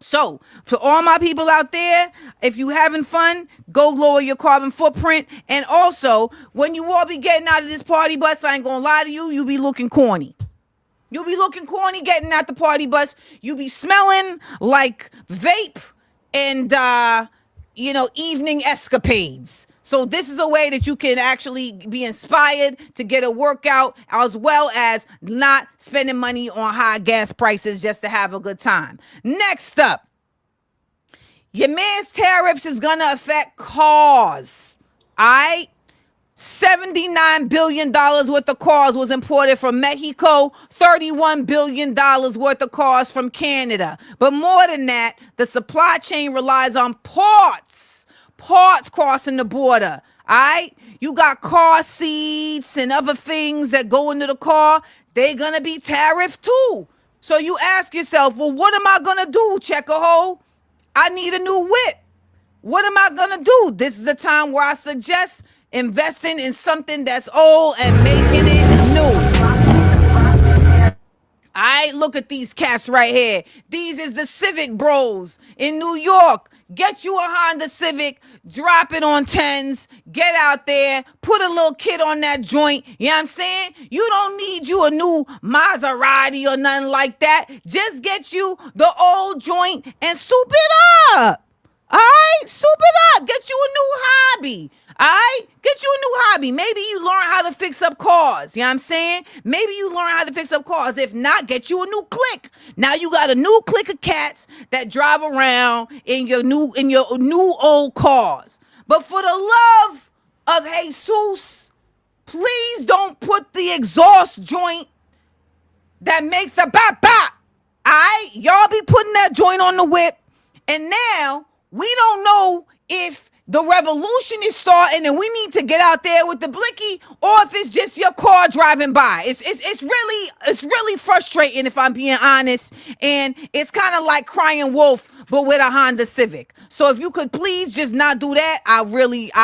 So, for all my people out there, if you having fun, go lower your carbon footprint. And also, when you all be getting out of this party bus, I ain't gonna lie to you, you be looking corny. You'll be looking corny getting out the party bus. You be smelling like vape and, evening escapades. So this is a way that you can actually be inspired to get a workout, as well as not spending money on high gas prices just to have a good time. Next up, your man's tariffs is going to affect cars. All right? $79 billion worth of cars was imported from Mexico, $31 billion worth of cars from Canada. But more than that, the supply chain relies on parts crossing the border. All right? You got car seats and other things that go into the car. They're going to be tariffed too. So you ask yourself, well, what am I going to do, Checkahoe? I need a new whip. What am I going to do? This is the time where I suggest investing in something that's old and making it new. I look at these cats right here. These is the Civic bros in New York. Get you a Honda Civic, drop it on 10s, get out there, put a little kit on that joint. You know what I'm saying? You don't need you a new Maserati or nothing like that. Just get you the old joint and soup it up. All right? Soup it up. Get you a new hobby. All right? Get you a new hobby. Maybe you learn how to fix up cars. You know what I'm saying? Maybe you learn how to fix up cars. If not, get you a new clique. Now you got a new clique of cats that drive around in your new old cars. But for the love of Jesus, please don't put the exhaust joint that makes the bop bop. All right? Y'all be putting that joint on the whip. And now we don't know if the revolution is starting and we need to get out there with the blicky, or if it's just your car driving by. It's really frustrating, if I'm being honest. And it's kind of like crying wolf, but with a Honda Civic. So if you could please just not do that, I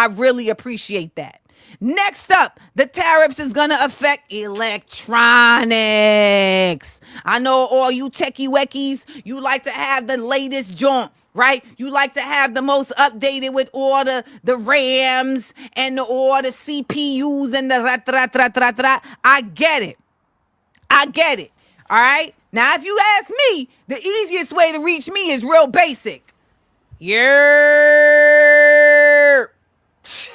really appreciate that. Next up, the tariffs is going to affect electronics. I know all you techie weckies, you like to have the latest joint, right? You like to have the most updated with all the RAMs and all the CPUs and the rat. I get it. All right? Now, if you ask me, the easiest way to reach me is real basic. Yeah.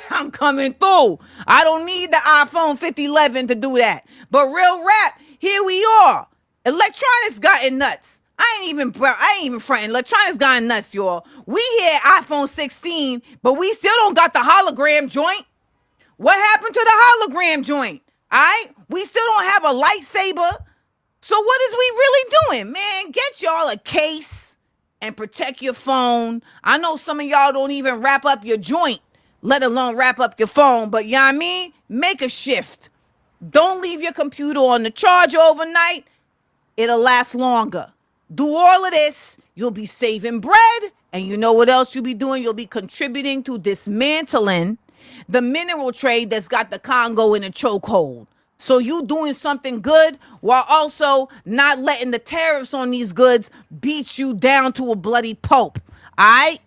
I'm coming through. I don't need the iPhone 5011 to do that. But real rap, here we are. Electronics gotten nuts. I ain't even fronting. Electronics gotten nuts, y'all. We here iPhone 16, but we still don't got the hologram joint. What happened to the hologram joint? All right? We still don't have a lightsaber. So what is we really doing? Man, get y'all a case and protect your phone. I know some of y'all don't even wrap up your joint, let alone wrap up your phone. But you know what I mean? Make a shift. Don't leave your computer on the charger overnight. It'll last longer. Do all of this. You'll be saving bread. And you know what else you'll be doing? You'll be contributing to dismantling the mineral trade that's got the Congo in a chokehold. So you doing something good while also not letting the tariffs on these goods beat you down to a bloody pulp. All right?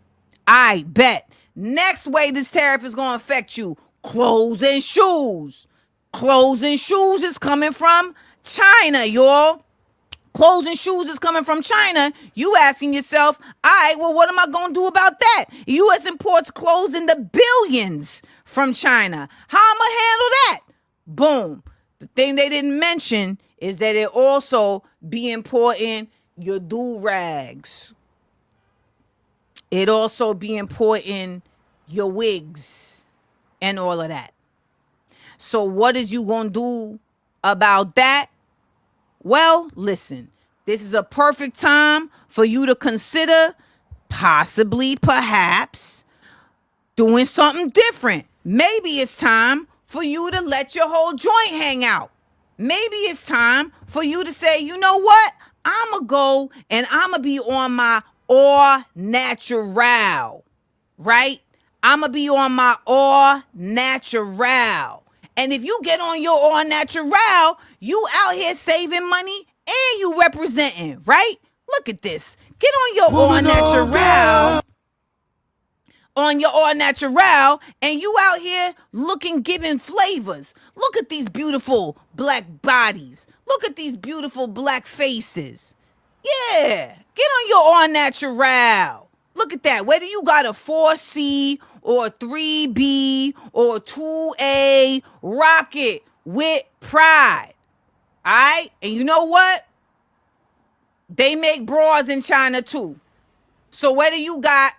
I bet. Next way this tariff is going to affect you, clothes and shoes. Clothes and shoes is coming from China, y'all. Clothes and shoes is coming from China. You asking yourself, all right, well, what am I going to do about that? U.S. imports clothes in the billions from China. How am I going to handle that? Boom. The thing they didn't mention is that it also be importing your do-rags. It also be importing your wigs and all of that. So what is you going to do about that? Well, listen, this is a perfect time for you to consider possibly, perhaps, doing something different. Maybe it's time for you to let your whole joint hang out. Maybe it's time for you to say, you know what? I'm going to go and I'm going to be on my all natural, right? I'm going to be on my all natural. And if you get on your all natural, you out here saving money and you representing, right? Look at this. Get on your all natural. On your all natural, and you out here giving flavors. Look at these beautiful black bodies. Look at these beautiful black faces. Yeah, get on your all natural. Look at that. Whether you got a 4C or a 3B or a 2A, rock it with pride. All right? And you know what? They make bras in China too. So whether you got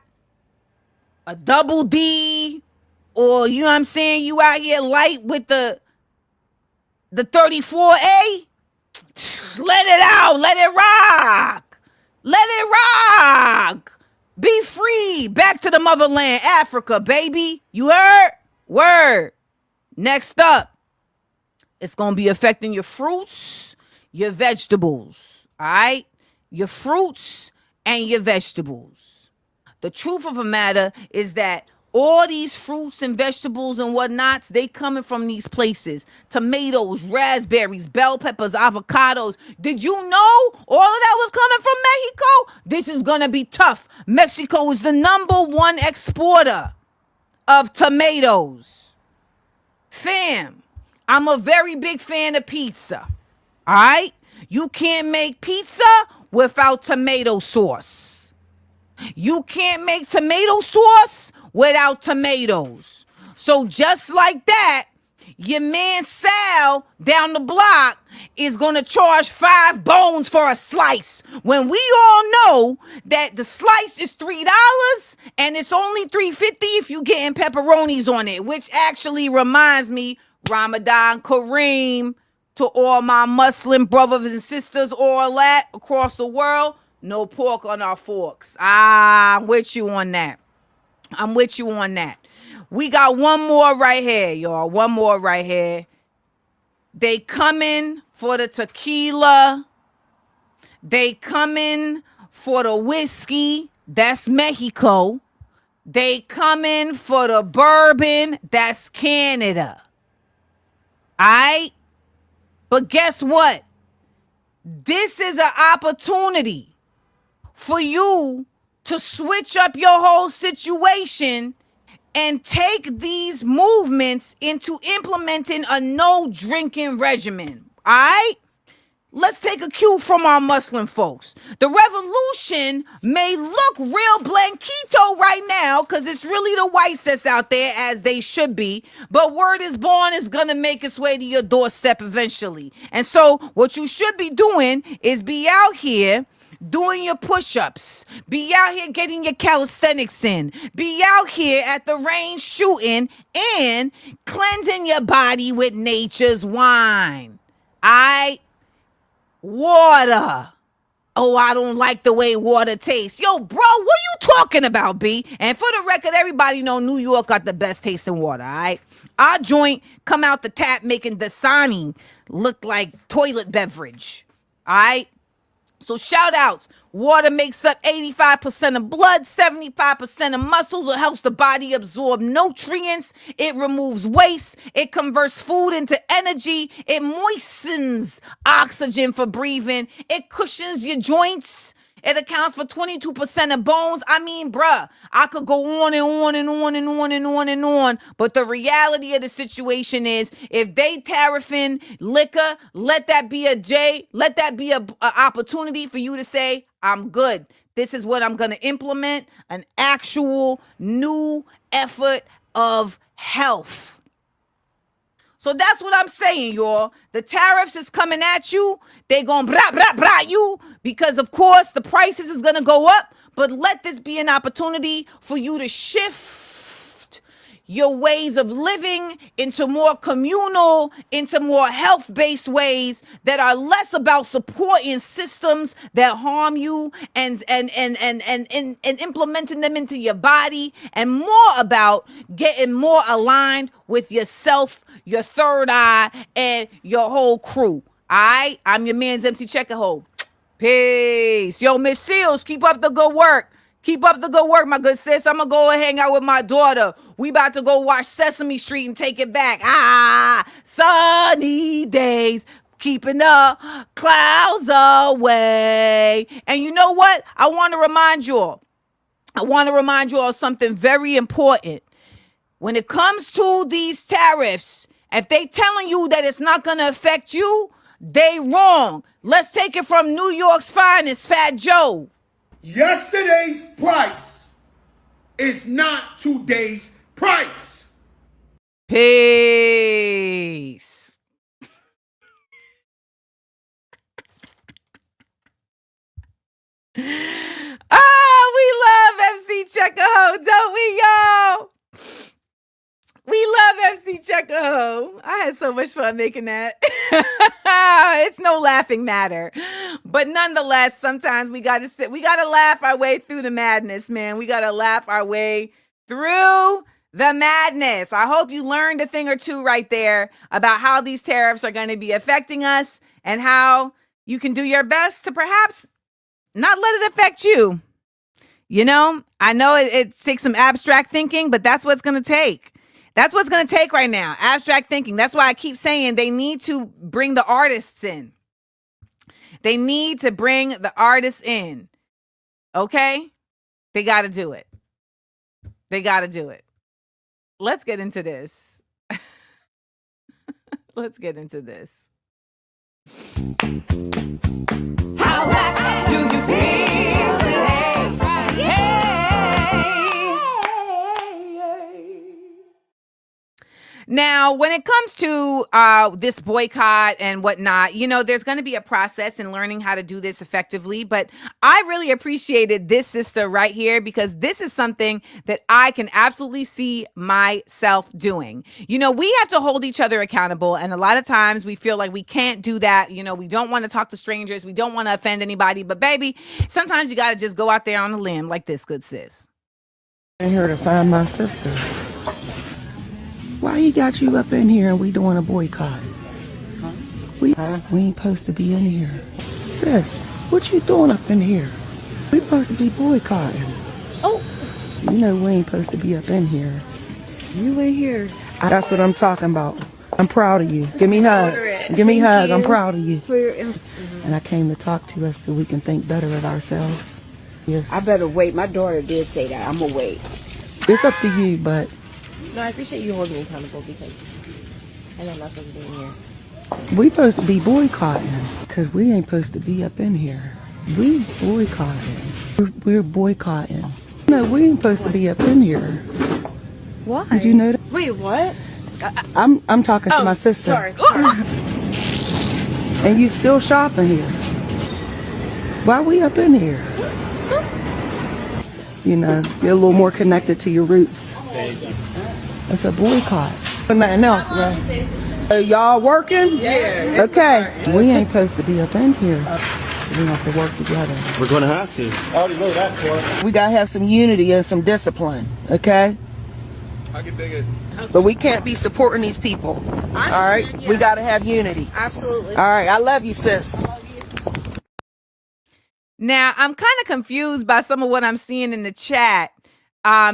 a double D or, you know what I'm saying, you out here light with the 34A, let it out. Let it rock. Let it rock. Be free. Back to the motherland, Africa, baby. You heard? Word. Next up, it's going to be affecting your fruits, your vegetables. All right? Your fruits and your vegetables. The truth of the matter is that all these fruits and vegetables and whatnots, they coming from these places. Tomatoes, raspberries, bell peppers, avocados. Did you know all of that was coming from Mexico? This is going to be tough. Mexico is the #1 exporter of tomatoes. Fam, I'm a very big fan of pizza. All right? You can't make pizza without tomato sauce. You can't make tomato sauce without tomatoes. So just like that, your man Sal down the block is going to charge 5 bones for a slice. When we all know that the slice is $3 and it's only $3.50 if you getting pepperonis on it, which actually reminds me, Ramadan Kareem, to all my Muslim brothers and sisters, all that across the world, no pork on our forks. I'm with you on that. I'm with you on that. We got one more right here, y'all. One more right here. They coming for the tequila. They coming for the whiskey. That's Mexico. They coming for the bourbon. That's Canada. All right? But guess what? This is an opportunity for you to switch up your whole situation and take these movements into implementing a no drinking regimen. All right? Let's take a cue from our Muslim folks. The revolution may look real blanquito right now because it's really the white sets out there as they should be. But word is born is going to make its way to your doorstep eventually. And so what you should be doing is be out here doing your push-ups, be out here getting your calisthenics in, be out here at the range shooting and cleansing your body with nature's wine. Water. Oh, I don't like the way water tastes. Yo, bro, what you talking about, B? And for the record, everybody know New York got the best tasting water, all right? Our joint come out the tap making Dasani look like toilet beverage, all right? So shout outs. Water makes up 85% of blood, 75% of muscles. It helps the body absorb nutrients. It removes waste. It converts food into energy. It moistens oxygen for breathing. It cushions your joints. It accounts for 22% of bones. I mean, bruh, I could go on and on and on and on and on and on. But the reality of the situation is if they tariffing liquor, let that be a opportunity for you to say, I'm good. This is what I'm going to implement, an actual new effort of health. So that's what I'm saying, y'all. The tariffs is coming at you. They going bra, bra, bra you because, of course, the prices is going to go up. But let this be an opportunity for you to shift your ways of living into more communal, into more health-based ways that are less about supporting systems that harm you and implementing them into your body and more about getting more aligned with yourself, your third eye, and your whole crew. All right? I'm your man's MC Checkahoe. Peace. Yo, Miss Seals, keep up the good work. Keep up the good work, my good sis. I'm going to go and hang out with my daughter. We about to go watch Sesame Street and take it back. sunny days, keeping the clouds away. And you know what? I want to remind you all of something very important. When it comes to these tariffs, if they telling you that it's not going to affect you, they wrong. Let's take it from New York's finest, Fat Joe. Yesterday's price is not today's price. Peace. We love MC Checkahoe, don't we, y'all? We love MC Checkahoe. I had so much fun making that. It's no laughing matter. But nonetheless, sometimes we got to laugh our way through the madness, man. We got to laugh our way through the madness. I hope you learned a thing or two right there about how these tariffs are going to be affecting us and how you can do your best to perhaps not let it affect you. You know, I know it takes some abstract thinking, but that's what's going to take. That's what's going to take right now. Abstract thinking. That's why I keep saying they need to bring the artists in. They need to bring the artists in. Okay? They got to do it. They got to do it. Let's get into this. Let's get into this. How black do you feel today? Yeah. Now, when it comes to this boycott and whatnot, you know, there's going to be a process in learning how to do this effectively. But I really appreciated this sister right here because this is something that I can absolutely see myself doing. You know, we have to hold each other accountable. And a lot of times we feel like we can't do that. You know, we don't want to talk to strangers. We don't want to offend anybody. But baby, sometimes you got to just go out there on a limb like this good sis. I'm here to find my sister. Why he got you up in here and we doing a boycott? We ain't supposed to be in here. Sis, what you doing up in here? We supposed to be boycotting. Oh, you know we ain't supposed to be up in here. You ain't here. That's what I'm talking about. I'm proud of you. Give me a hug. Give me a hug. I'm proud of you. And I came to talk to us so we can think better of ourselves. Yes. I better wait. My daughter did say that. I'm gonna wait. It's up to you, but no, I appreciate you holding me accountable because I know I'm not supposed to be in here. we supposed to be boycotting because we ain't supposed to be up in here. We boycotting. We're boycotting. No, we ain't supposed to be up in here. Why? Did you know that? Wait, what? I'm talking to my sister. Sorry. And you still shopping here. Why we up in here? You know, you're a little more connected to your roots. It's a boycott. Nothing else, right? Y'all working? Yeah. Okay. We ain't supposed to be up in here. We have to work together. We're going to have to. I already know that for. We gotta have some unity and some discipline, okay? I can dig it. But we can't be supporting these people. All right? Yeah. We gotta have unity. Absolutely. All right. I love you, sis. Now, I'm kind of confused by some of what I'm seeing in the chat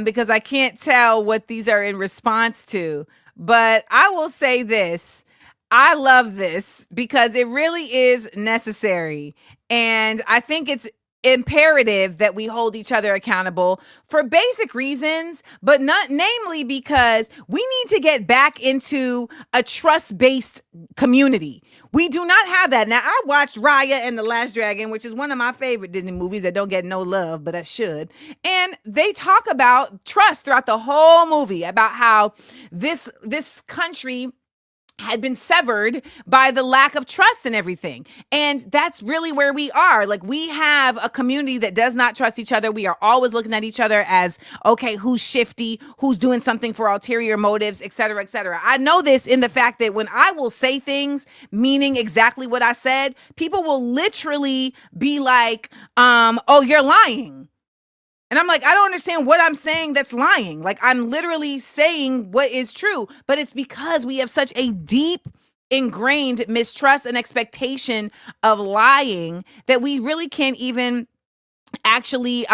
because I can't tell what these are in response to. But I will say this. I love this because it really is necessary. And I think it's imperative that we hold each other accountable for basic reasons, but not namely because we need to get back into a trust-based community. We do not have that. Now, I watched Raya and the Last Dragon, which is one of my favorite Disney movies that don't get no love, but I should. And they talk about trust throughout the whole movie, about how this country had been severed by the lack of trust and everything. And that's really where we are. Like, we have a community that does not trust each other. We are always looking at each other as, okay, who's shifty, who's doing something for ulterior motives, et cetera, et cetera. I know this in the fact that when I will say things meaning exactly what I said, people will literally be like, oh, you're lying. And I'm like, I don't understand what I'm saying that's lying. Like, I'm literally saying what is true. But it's because we have such a deep, ingrained mistrust and expectation of lying that we really can't even actually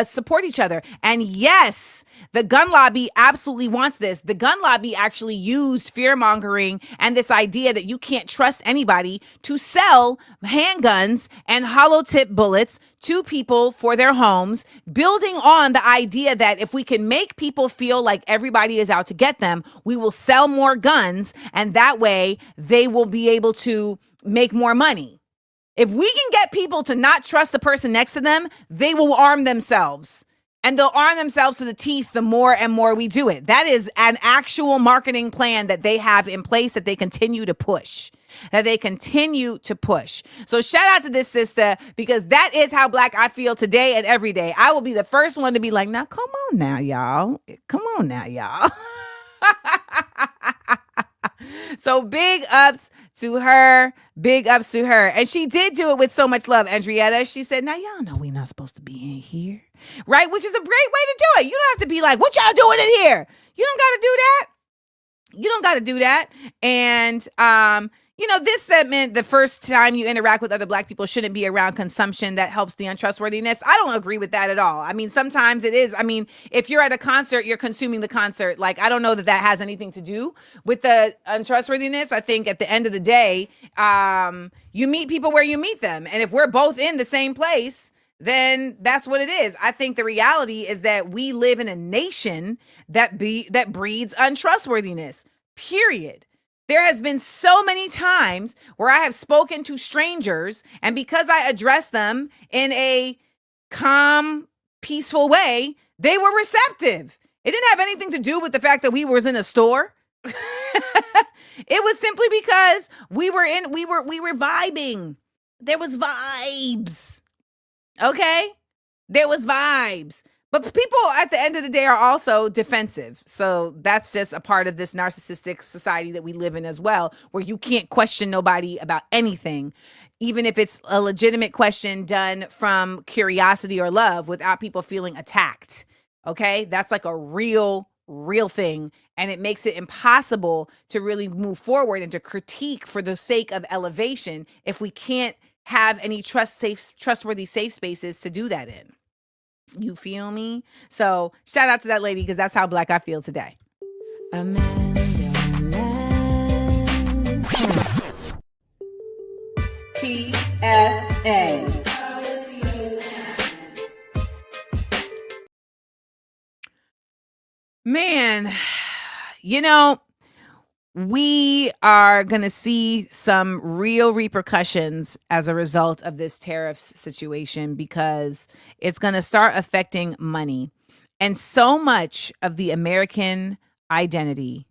support each other. And yes, the gun lobby absolutely wants this. The gun lobby actually used fear mongering and this idea that you can't trust anybody to sell handguns and hollow tip bullets to people for their homes, building on the idea that if we can make people feel like everybody is out to get them, we will sell more guns, and that way they will be able to make more money. If we can get people to not trust the person next to them, they will arm themselves. And they'll arm themselves to the teeth the more and more we do it. That is an actual marketing plan that they have in place that they continue to push. So shout out to this sister, because that is how Black I feel today and every day. I will be the first one to be like, now, come on now, y'all. So big ups to her. And she did do it with so much love, Andrietta. She said, now y'all know we're not supposed to be in here, right? Which is a great way to do it. You don't have to be like, what y'all doing in here? You don't got to do that. And, this segment, the first time you interact with other Black people shouldn't be around consumption that helps the untrustworthiness. I don't agree with that at all. I mean, sometimes it is. I mean, if you're at a concert, you're consuming the concert. Like, I don't know that has anything to do with the untrustworthiness. I think at the end of the day, you meet people where you meet them. And if we're both in the same place, then that's what it is. I think the reality is that we live in a nation that breeds untrustworthiness, period. There has been so many times where I have spoken to strangers, and because I addressed them in a calm, peaceful way, they were receptive. It didn't have anything to do with the fact that we was in a store. It was simply because we were vibing. There was vibes. Okay? There was vibes. But people at the end of the day are also defensive. So that's just a part of this narcissistic society that we live in as well, where you can't question nobody about anything, even if it's a legitimate question done from curiosity or love, without people feeling attacked. Okay? That's like a real thing. And it makes it impossible to really move forward and to critique for the sake of elevation if we can't have any trustworthy safe spaces to do that in. You feel me? So shout out to that lady, because that's how Black I feel today. Amanda Land. PSA. Man, we are going to see some real repercussions as a result of this tariffs situation, because it's going to start affecting money. And so much of the American identity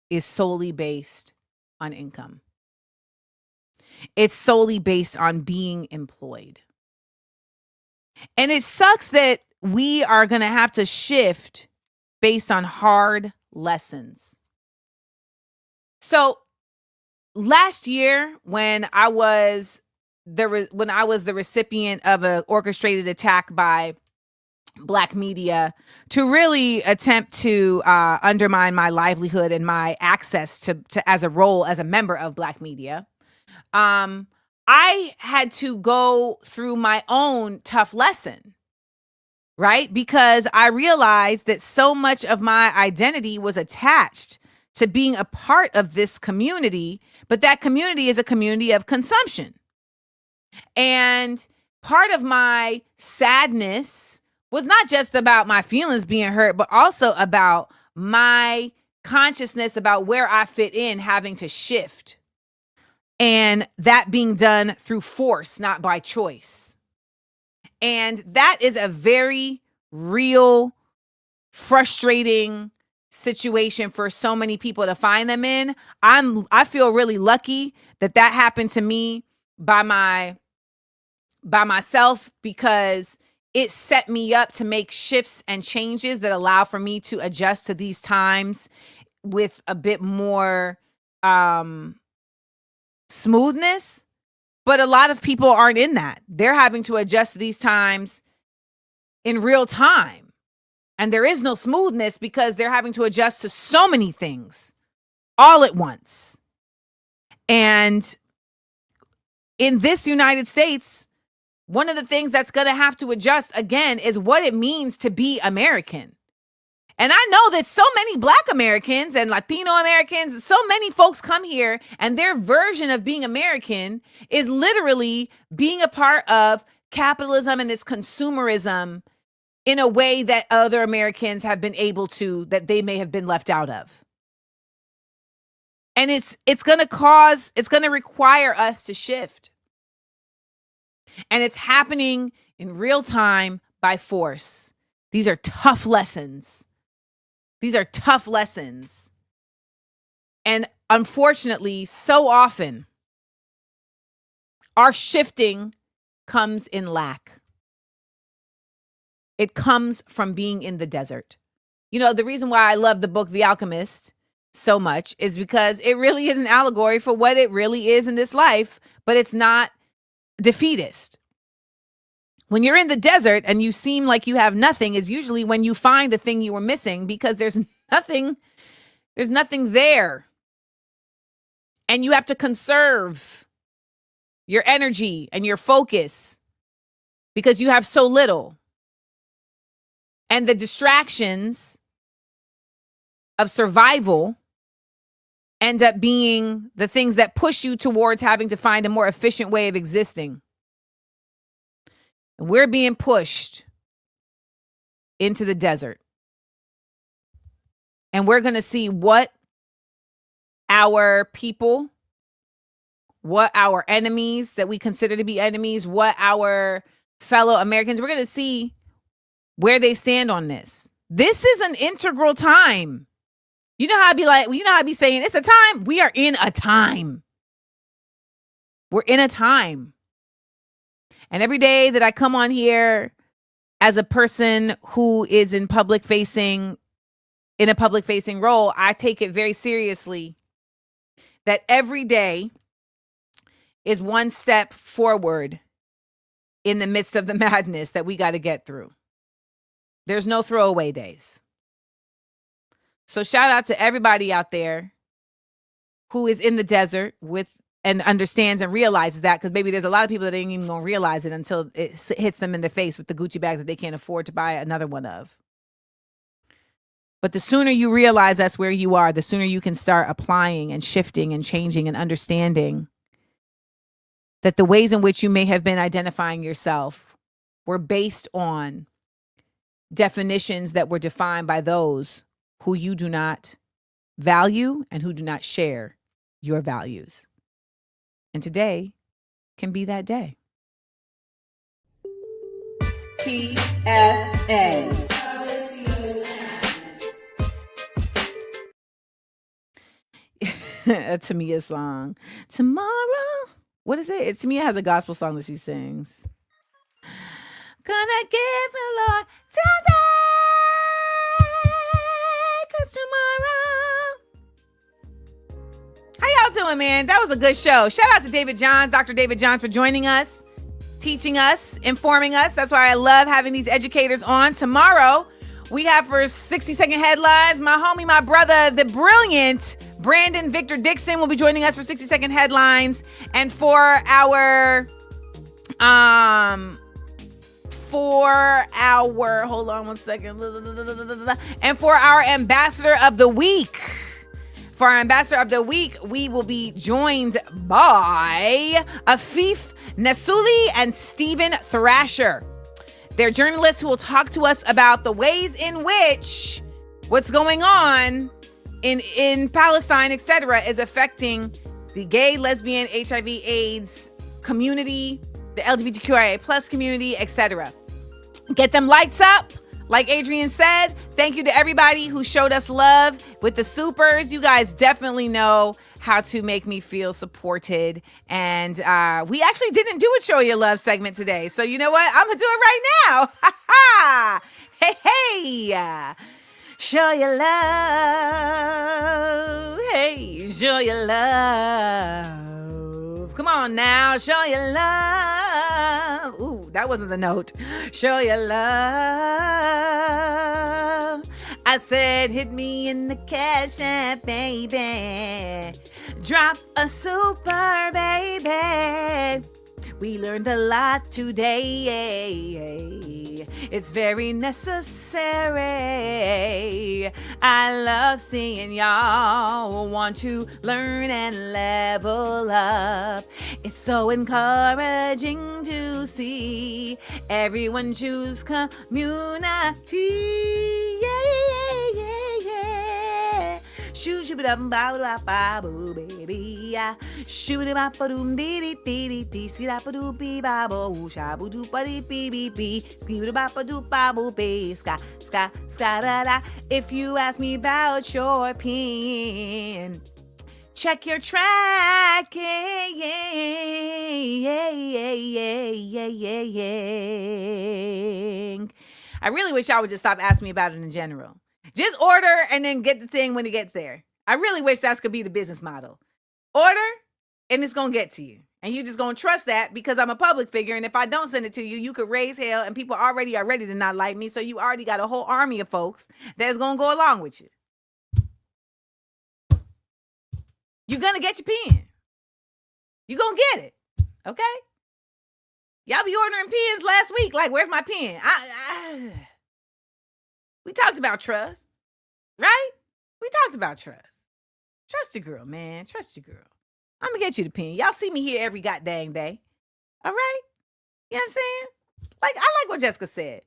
is solely based on income. It's solely based on being employed. And it sucks that we are going to have to shift based on hard lessons. So last year, when I was the recipient of an orchestrated attack by Black media to really attempt to undermine my livelihood and my access to as a role as a member of Black media, I had to go through my own tough lesson, right? Because I realized that so much of my identity was attached to being a part of this community, but that community is a community of consumption. And part of my sadness was not just about my feelings being hurt, but also about my consciousness about where I fit in having to shift. And that being done through force, not by choice. And that is a very real, frustrating situation for so many people to find them in. I feel really lucky that happened to me by myself, because it set me up to make shifts and changes that allow for me to adjust to these times with a bit more smoothness. But a lot of people aren't in that. They're having to adjust to these times in real time. And there is no smoothness because they're having to adjust to so many things all at once. And in this United States, one of the things that's going to have to adjust again is what it means to be American. And I know that so many Black Americans and Latino Americans, so many folks come here and their version of being American is literally being a part of capitalism and its consumerism in a way that other Americans have been able to, that they may have been left out of. And it's going to require us to shift. And it's happening in real time by force. These are tough lessons. These are tough lessons. And unfortunately, so often, our shifting comes in lack. It comes from being in the desert. You know, the reason why I love the book The Alchemist so much is because it really is an allegory for what it really is in this life, but it's not defeatist. When you're in the desert and you seem like you have nothing is usually when you find the thing you were missing, because there's nothing there. And you have to conserve your energy and your focus because you have so little. And the distractions of survival end up being the things that push you towards having to find a more efficient way of existing. And we're being pushed into the desert. And we're going to see what our people, what our enemies that we consider to be enemies, what our fellow Americans, we're going to see where they stand on this. This is an integral time. You know how I'd be saying, it's a time. We are in a time. We're in a time. And every day that I come on here as a person who is in a public facing role, I take it very seriously that every day is one step forward in the midst of the madness that we got to get through. There's no throwaway days. So shout out to everybody out there who is in the desert and understands and realizes that, because maybe there's a lot of people that ain't even gonna realize it until it hits them in the face with the Gucci bag that they can't afford to buy another one of. But the sooner you realize that's where you are, the sooner you can start applying and shifting and changing and understanding that the ways in which you may have been identifying yourself were based on definitions that were defined by those who you do not value and who do not share your values. And today can be that day. TSA. A Tamia song. Tomorrow. What is it? Tamia has a gospel song that she sings. Gonna give the Lord today, 'cause tomorrow. How y'all doing, man? That was a good show. Shout out to David Johns, Dr. David Johns, for joining us, teaching us, informing us. That's why I love having these educators on. Tomorrow, we have for 60-second headlines, my homie, my brother, the brilliant Brandon Victor Dixon will be joining us for 60-second headlines. And for our, hold on one second. And for our ambassador of the week, we will be joined by Afif Nasuli and Stephen Thrasher. They're journalists who will talk to us about the ways in which what's going on in Palestine, etc., is affecting the gay, lesbian, HIV, AIDS community, the LGBTQIA plus community, etc. Get them lights up. Like Adrian said, thank you to everybody who showed us love with the supers. You guys definitely know how to make me feel supported. And we actually didn't do a Show Your Love segment today. So you know what? I'm going to do it right now. Ha ha! Hey! Show your love. Hey, show your love. Come on now, show your love. Ooh, that wasn't the note. Show your love. I said, hit me in the Cash App, baby. Drop a super, baby. We learned a lot today. It's very necessary. I love seeing y'all want to learn and level up. It's so encouraging to see everyone choose community. Shoot it up, baby. Shoot it up, doom dee dee dee. See that do be babo, shabu do buddy bee. Ski it up, do babo, be ska da da. If you ask me about your pin, check your tracking. I really wish y'all would just stop asking me about it in general. Just order and then get the thing when it gets there. I really wish that could be the business model. Order and it's going to get to you. And you just going to trust that because I'm a public figure. And if I don't send it to you, you could raise hell and people already are ready to not like me. So you already got a whole army of folks that's going to go along with you. You're going to get your pen. You're going to get it. Okay? Y'all be ordering pens last week. Like, where's my pen? We talked about trust, right? We talked about trust. Trust your girl, man. Trust your girl. I'm going to get you the pen. Y'all see me here every goddamn day. All right? You know what I'm saying? Like, I like what Jessica said.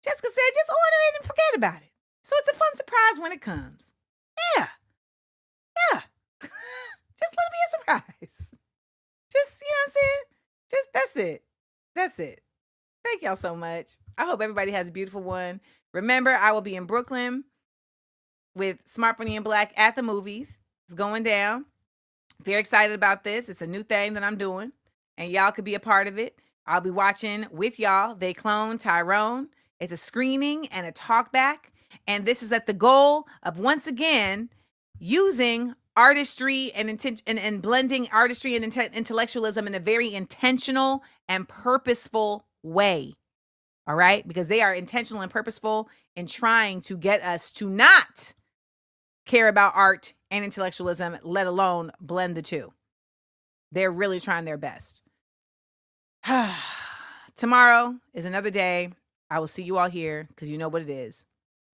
Jessica said, just order it and forget about it. So it's a fun surprise when it comes. Yeah. Just let it be a surprise. Just, you know what I'm saying? Just, that's it. Thank y'all so much. I hope everybody has a beautiful one. Remember, I will be in Brooklyn with Smart Funny and Black at the movies. It's going down. Very excited about this. It's a new thing that I'm doing, and y'all could be a part of it. I'll be watching with y'all. They clone Tyrone. It's a screening and a talk back, and this is at the goal of, once again, using artistry and blending artistry and intellectualism in a very intentional and purposeful way. All right? Because they are intentional and purposeful in trying to get us to not care about art and intellectualism, let alone blend the two. They're really trying their best. Tomorrow is another day. I will see you all here because you know what it is.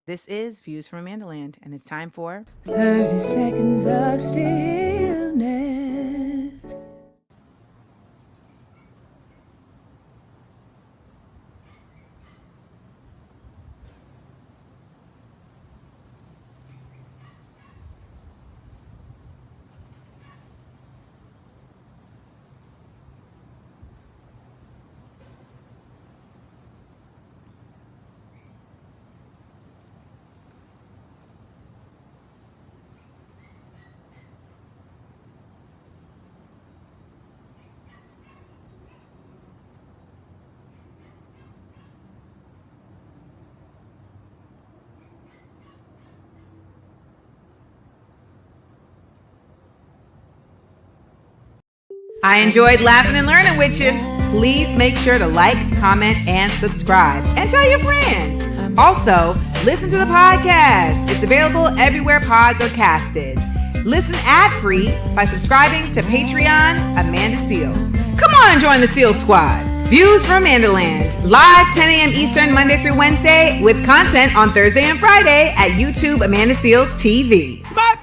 This is Views from Amandaland, and it's time for 30 Seconds of Stillness. I enjoyed laughing and learning with you. Please make sure to like, comment, and subscribe. And tell your friends. Also, listen to the podcast. It's available everywhere pods are casted. Listen ad-free by subscribing to Patreon Amanda Seals. Come on and join the Seals Squad. Views from Amandaland. Live 10 a.m. Eastern, Monday through Wednesday, with content on Thursday and Friday at YouTube Amanda Seals TV. Smart